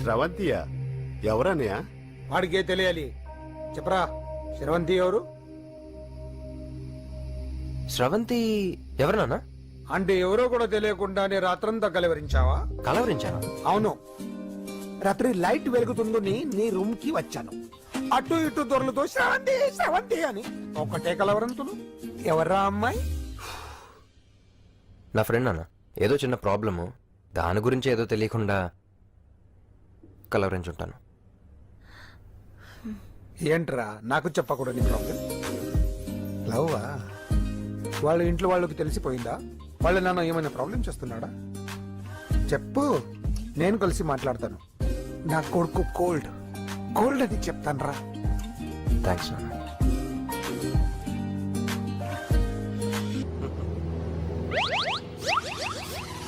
[SPEAKER 14] స్రవంతియా? ఎవరన్నయ్యా?
[SPEAKER 5] వాడికే తెలియాలి, చెప్పరా. శ్రవంతి ఎవరు?
[SPEAKER 18] స్రవంతి ఎవరు నాన్న?
[SPEAKER 5] అంటే ఎవరో కూడా తెలియకుండానే రాత్రంతా కలవరించావా?
[SPEAKER 18] కలవరించాను.
[SPEAKER 5] అవును, రాత్రి లైట్ వెలుగుతుందని నీ రూమ్ కి వచ్చాను. అటు ఇటు దొరలతో శ్రవంతి శ్రవంతి అని ఒకటే కలవరంతులు. ఎవర్రా అమ్మాయి?
[SPEAKER 18] నా ఫ్రెండ్ నాన్న, ఏదో చిన్న ప్రాబ్లము, దాని గురించి ఏదో తెలియకుండా కలవరించుంటాను.
[SPEAKER 5] ఏంట్రా నాకు చెప్పకూడని ప్రాబ్లం? లవ్వా? వాళ్ళ ఇంట్లో వాళ్ళకి తెలిసిపోయిందా? వాళ్ళ నాన్న ఏమైనా ప్రాబ్లం చేస్తున్నాడా? చెప్పు, నేను కలిసి మాట్లాడతాను. నా కొడుకు కోల్డ్ కోల్డ్ అని చెప్తాను రా.
[SPEAKER 18] థ్యాంక్స్ నాన్న.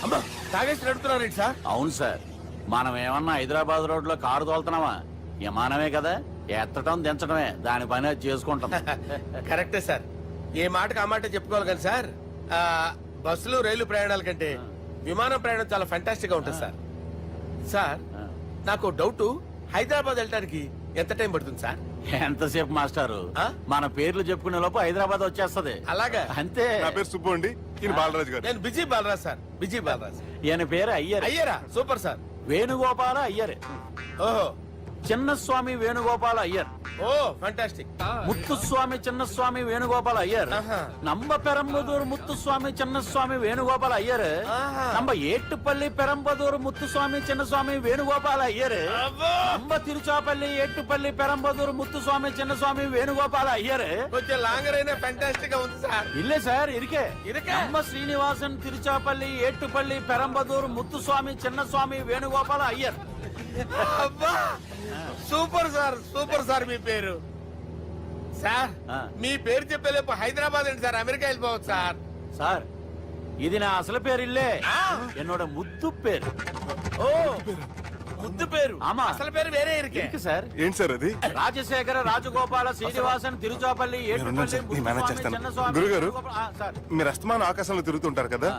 [SPEAKER 2] అమ్మా తాగేసి నడుపుతున్నారేంటి సార్?
[SPEAKER 19] అవును సార్, మనం ఏమన్నా హైదరాబాద్ రోడ్ లో కారు తోలుతున్నామా? విమానమే కదా, ఎత్తడం దించడమే దాని పని అది చేసుకుంటాం.
[SPEAKER 2] కరెక్టే సార్,
[SPEAKER 11] ఏ మాటకు ఆ మాట చెప్పుకోవాలి కానీ సార్ బస్సులు రైలు ప్రయాణాల కంటే విమానం ప్రయాణం చాలా ఫంటాస్టిక్ గా ఉంటుంది సార్. సార్ నాకు డౌట్, హైదరాబాద్ వెళ్ళడానికి ఎంత టైం పడుతుంది సార్?
[SPEAKER 19] ఎంతసేపు మాస్టారు, మన పేర్లు చెప్పుకునే లోపు హైదరాబాద్ వచ్చేస్తది.
[SPEAKER 11] అలాగా?
[SPEAKER 19] అంతే.
[SPEAKER 6] నా పేరు సుబ్బు అండి, ఈయన బాలరాజు గారు.
[SPEAKER 11] నేను busy Balaraj sir, busy Balaraj.
[SPEAKER 19] ఈయన పేరు అయ్యర్.
[SPEAKER 11] అయ్యరా? Super sir.
[SPEAKER 19] వేణుగోపాల అయ్యర్.
[SPEAKER 11] ఓహో.
[SPEAKER 19] చిన్నస్వామి వేణుగోపాల అయ్యర్.
[SPEAKER 11] Oh fantastic.
[SPEAKER 19] ముత్తుస్వామి చిన్నస్వామి వేణుగోపాల అయ్యర్. நம்ம பெரம்பதூர் முத்துசுவாமி சின்னசுவாமி வேணுகோபால ஐயர். நம்ம ஏட்டுப்பள்ளி பெரம்பதூர் முத்துசுவாமி சின்னசுவாமி வேணுகோபால ஐயர். நம்ம திருச்சாப்பள்ளி ஏட்டுப்பள்ளி பெரம்பதூர் முத்துசுவாமி சின்னசுவாமி வேணுகோபால ஐயர்.
[SPEAKER 11] కొంచెం లాంగర్ అయినా ఫంటాస్టిక్ గా ఉంది సార్.
[SPEAKER 19] இல்ல சார் இருக்கே.
[SPEAKER 11] இருக்கே.
[SPEAKER 19] நம்ம ஸ்ரீனிவாசன் திருச்சாப்பள்ளி ஏட்டுப்பள்ளி பெரம்பதூர் முத்துசுவாமி சின்னசுவாమి వేణుగోపాల ஐயர்.
[SPEAKER 11] అబ్బా సూపర్ సార్, సూపర్ సార్. మీ పేరు సార్, మీ పేరు చెప్పేలేపు హైదరాబాద్ అండి సార్, అమెరికా వెళ్ళిపోవచ్చు సార్.
[SPEAKER 19] సార్ ఇది నా అసలు పేరు ఇల్లే, என்னோட ముద్దు పేరు.
[SPEAKER 11] ఓ ముద్దు పేరు.
[SPEAKER 19] ఆమా.
[SPEAKER 11] అసలు పేరు వేరే ఇరికే
[SPEAKER 19] సార్.
[SPEAKER 6] ఏంటి సార్ అది?
[SPEAKER 19] రాజశేఖర రాజగోపాల శ్రీనివాసన్ తిరుచాపల్లి
[SPEAKER 6] గురుగారు, మీరు అస్తమానం ఆకాశంలో తిరుగుతుంటారు కదా,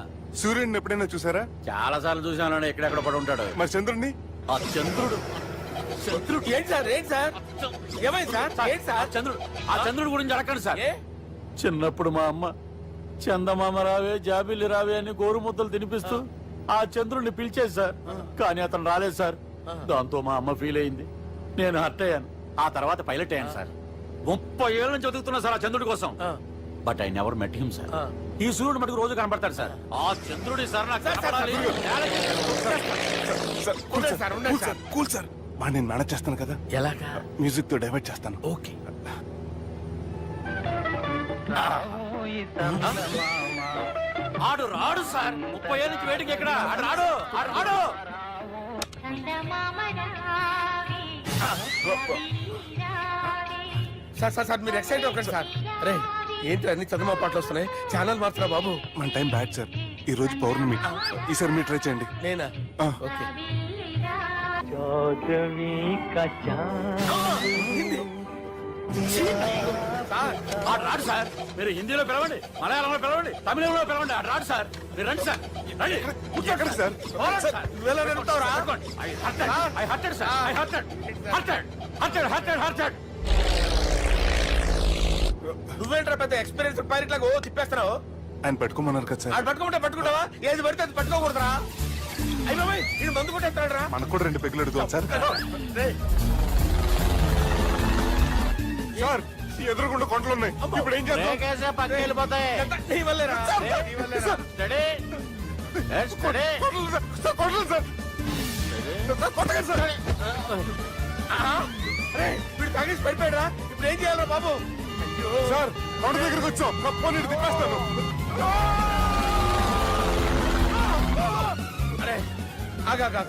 [SPEAKER 6] సూర్యుడిని ఎప్పుడైనా చూసారా?
[SPEAKER 19] చాలా సార్లు చూసాను, ఎక్కడెక్కడ పడి ఉంటాడు.
[SPEAKER 6] మరి చంద్రుడిని?
[SPEAKER 19] ఆ చంద్రుడు.
[SPEAKER 11] చంద్రుడు ఏంటి సార్? ఏంటి సార్? ఏమైంది సార్? ఏంటి సార్?
[SPEAKER 19] చంద్రుడు. ఆ చంద్రుడు గురించి అడగండి సార్. చిన్నప్పుడు మా అమ్మ చందమామ రావే జాబిల్లి రావే అని గోరు ముద్దలు తినిపిస్తూ ఆ చంద్రుడిని పిలిచేది సార్. కానీ అతను రాలేదు సార్. దాంతో మా అమ్మ ఫీల్ అయింది, నేను హర్ట్ అయ్యాను. ఆ తర్వాత పైలట్ అయ్యాను సార్. 30 ఏళ్ళ నుంచి చదువుతున్నా సార్ ఆ చంద్రుడి కోసం. But I never met him sir. ఈ సూర్యుడు మటుకు రోజు కనబడతాడు సార్. ఆ చంద్రుడి సార్ నాకు కనపడాలి.
[SPEAKER 6] కూల్ సార్, వాడిని నేను మేనేజ్ చేస్తాను కదా.
[SPEAKER 11] ఎలాగా?
[SPEAKER 6] మ్యూజిక్ తో డైవర్ట్ చేస్తాను.
[SPEAKER 11] ఓకే.
[SPEAKER 19] ఆడు రాడు సార్. 30 ఏళ్ళ నుంచి వేటికి ఎక్కడ ఆడు రాడు. ఆడు రాడు.
[SPEAKER 11] సార్ సార్ సార్ మీరు ఎక్సైట్ అవ్వకండి సార్. అరే ఏంటి అన్ని చదువు పాటలు వస్తున్నాయి, ఛానల్ మారుతున్నా బాబు.
[SPEAKER 6] మన టైం బ్యాడ్ సార్, ఈ రోజు పౌర్ణమి. ఈసారి మీరు ట్రై చేయండి.
[SPEAKER 11] నేనా? ఓకే.
[SPEAKER 19] ఆడు రాడు సార్. మీరు హిందీలో పిలవండి, మలయాళంలో పిలవండి, తమిళంలో పిలవండి. ఆడు రాడు సార్. మీరు రండి సార్. రండి.
[SPEAKER 6] ఎక్కడ సార్?
[SPEAKER 11] నువ్వేంట్రా పెద్ద ఎక్స్పీరియన్స్ పైరెట్ లాగా ఓ తిప్పేస్తున్నావు?
[SPEAKER 6] ఆయన పెట్టుకోమన్నారు కదా సార్.
[SPEAKER 11] అది పట్టుకుంటావా? ఏది పడితే అది పట్టుకోకూడదురా. అయ్యి ఇది మందు కొట్టేస్తాడు రా.
[SPEAKER 6] మనకు కూడా 2 పెగ్గులు అడుగుతాం సార్. సార్ ఎదురుకుండా కొండలు ఉన్నాయి, ఇప్పుడు ఏం చేద్దాం?
[SPEAKER 19] పక్కకి వెళ్ళిపోతాయి.
[SPEAKER 11] నీ వల్లేరా.
[SPEAKER 6] కొండలు సార్. కొట్టగా సార్.
[SPEAKER 11] వీడు తాగేసి పడిపోయాడురా. ఇప్పుడు ఏం చేయాలరా బాబు?
[SPEAKER 6] సార్ కొండ దగ్గరికి వచ్చాం, పోనీ తిప్పేస్తాను.
[SPEAKER 11] అరే ఆగా.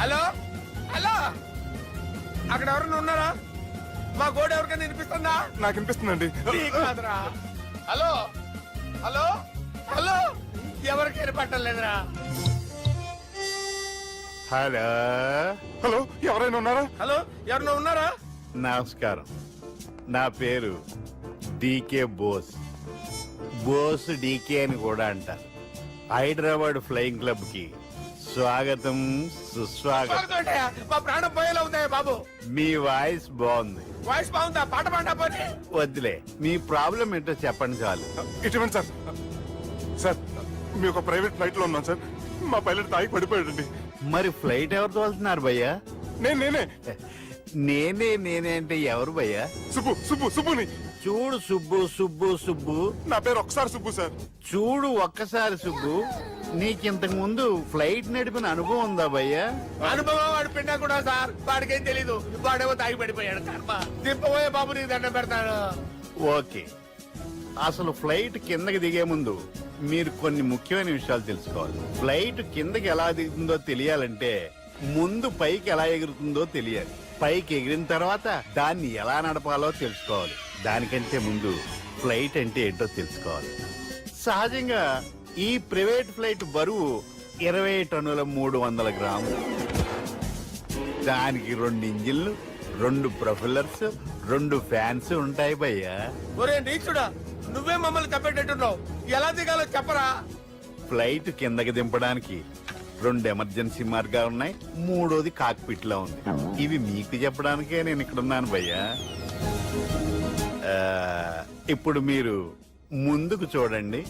[SPEAKER 11] హలో హలో, అక్కడ ఎవరన్నా ఉన్నారా? మా గోడ ఎవరికైనా వినిపిస్తుందా?
[SPEAKER 6] నాకు వినిపిస్తుందండి.
[SPEAKER 11] కాదురా. హలో హలో హలో, ఎవరికి వినపట్టలేదురా.
[SPEAKER 6] హలో హలో, ఎవరైనా ఉన్నారా?
[SPEAKER 11] హలో ఎవరైనా ఉన్నారా?
[SPEAKER 20] నమస్కారం, నా పేరు డీకే బోస్. బోస్ డీకే అని కూడా అంటారు. హైదరాబాద్ ఫ్లయింగ్ క్లబ్ కి స్వాగతం సుస్వాగతం.
[SPEAKER 11] మా ప్రాణం పోయేలా ఉందా బాబు?
[SPEAKER 20] మీ వాయిస్ బాగుంది.
[SPEAKER 11] వాయిస్ బాగుందా? పాట పాడా పోనీ.
[SPEAKER 20] వద్దులే, మీ ప్రాబ్లం ఏంటో చెప్పండి చాలు.
[SPEAKER 6] ఇటువంటి సార్, సార్ మీ ఒక ప్రైవేట్ ఫ్లైట్ లో ఉన్నాం సార్. మా పైలట్ తాగి పడిపోయాడండి.
[SPEAKER 20] మరి ఫ్లైట్ ఎవరితో వెళ్తున్నారు భయ్యా?
[SPEAKER 6] నేనే
[SPEAKER 20] నేనే అంటే ఎవరు భయ్యా?
[SPEAKER 6] సుబ్బుని.
[SPEAKER 20] చూడు సుబ్బు,
[SPEAKER 6] నా పేరు ఒకసారి సుబ్బు సార్.
[SPEAKER 20] చూడు ఒక్కసారి సుబ్బు, నీకింతకు ముందు ఫ్లైట్ నడిపిన అనుభవం ఉందా భయ్యా?
[SPEAKER 11] అనుభవం వాడు పిన్నా కూడా సార్, వాడికేం తెలీదు. వాడేమో తాగి పడిపోయాడు. దింపబోయే బాబు నీకు దండం పెడతాడు.
[SPEAKER 20] ఓకే, అసలు ఫ్లైట్ కిందకి దిగే ముందు మీరు కొన్ని ముఖ్యమైన విషయాలు తెలుసుకోవాలి. ఫ్లైట్ కిందకి ఎలా దిగుతుందో తెలియాలంటే ముందు పైకి ఎలా ఎగురుతుందో తెలియాలి. పైకి ఎగిరిన తర్వాత దాన్ని ఎలా నడపాలో తెలుసుకోవాలి. దానికంటే ముందు ఫ్లైట్ అంటే ఏంటో తెలుసుకోవాలి. సహజంగా ఈ ప్రైవేట్ ఫ్లైట్ బరువు 20 టన్నుల 300 గ్రాములు. దానికి 2 ఇంజిన్లు, 2 ప్రొఫెల్లర్స్ 2 ఫ్యాన్స్ ఉంటాయి భయ్యా.
[SPEAKER 11] ఒరే నీచుడా, నువ్వే మమ్మల్ని తప్పేటట్టున్నావు. ఎలా దిగాలో చెప్పరా?
[SPEAKER 20] ఫ్లైట్ కిందకి దింపడానికి 2 ఎమర్జెన్సీ మార్గాలు ఉన్నాయి, 3వది కాక్పిట్ లో ఉంది. ఇవి మీకు చెప్పడానికే నేను ఇక్కడ ఉన్నాను భయ్యా. ఇప్పుడు మీరు ముందుకు చూడండి.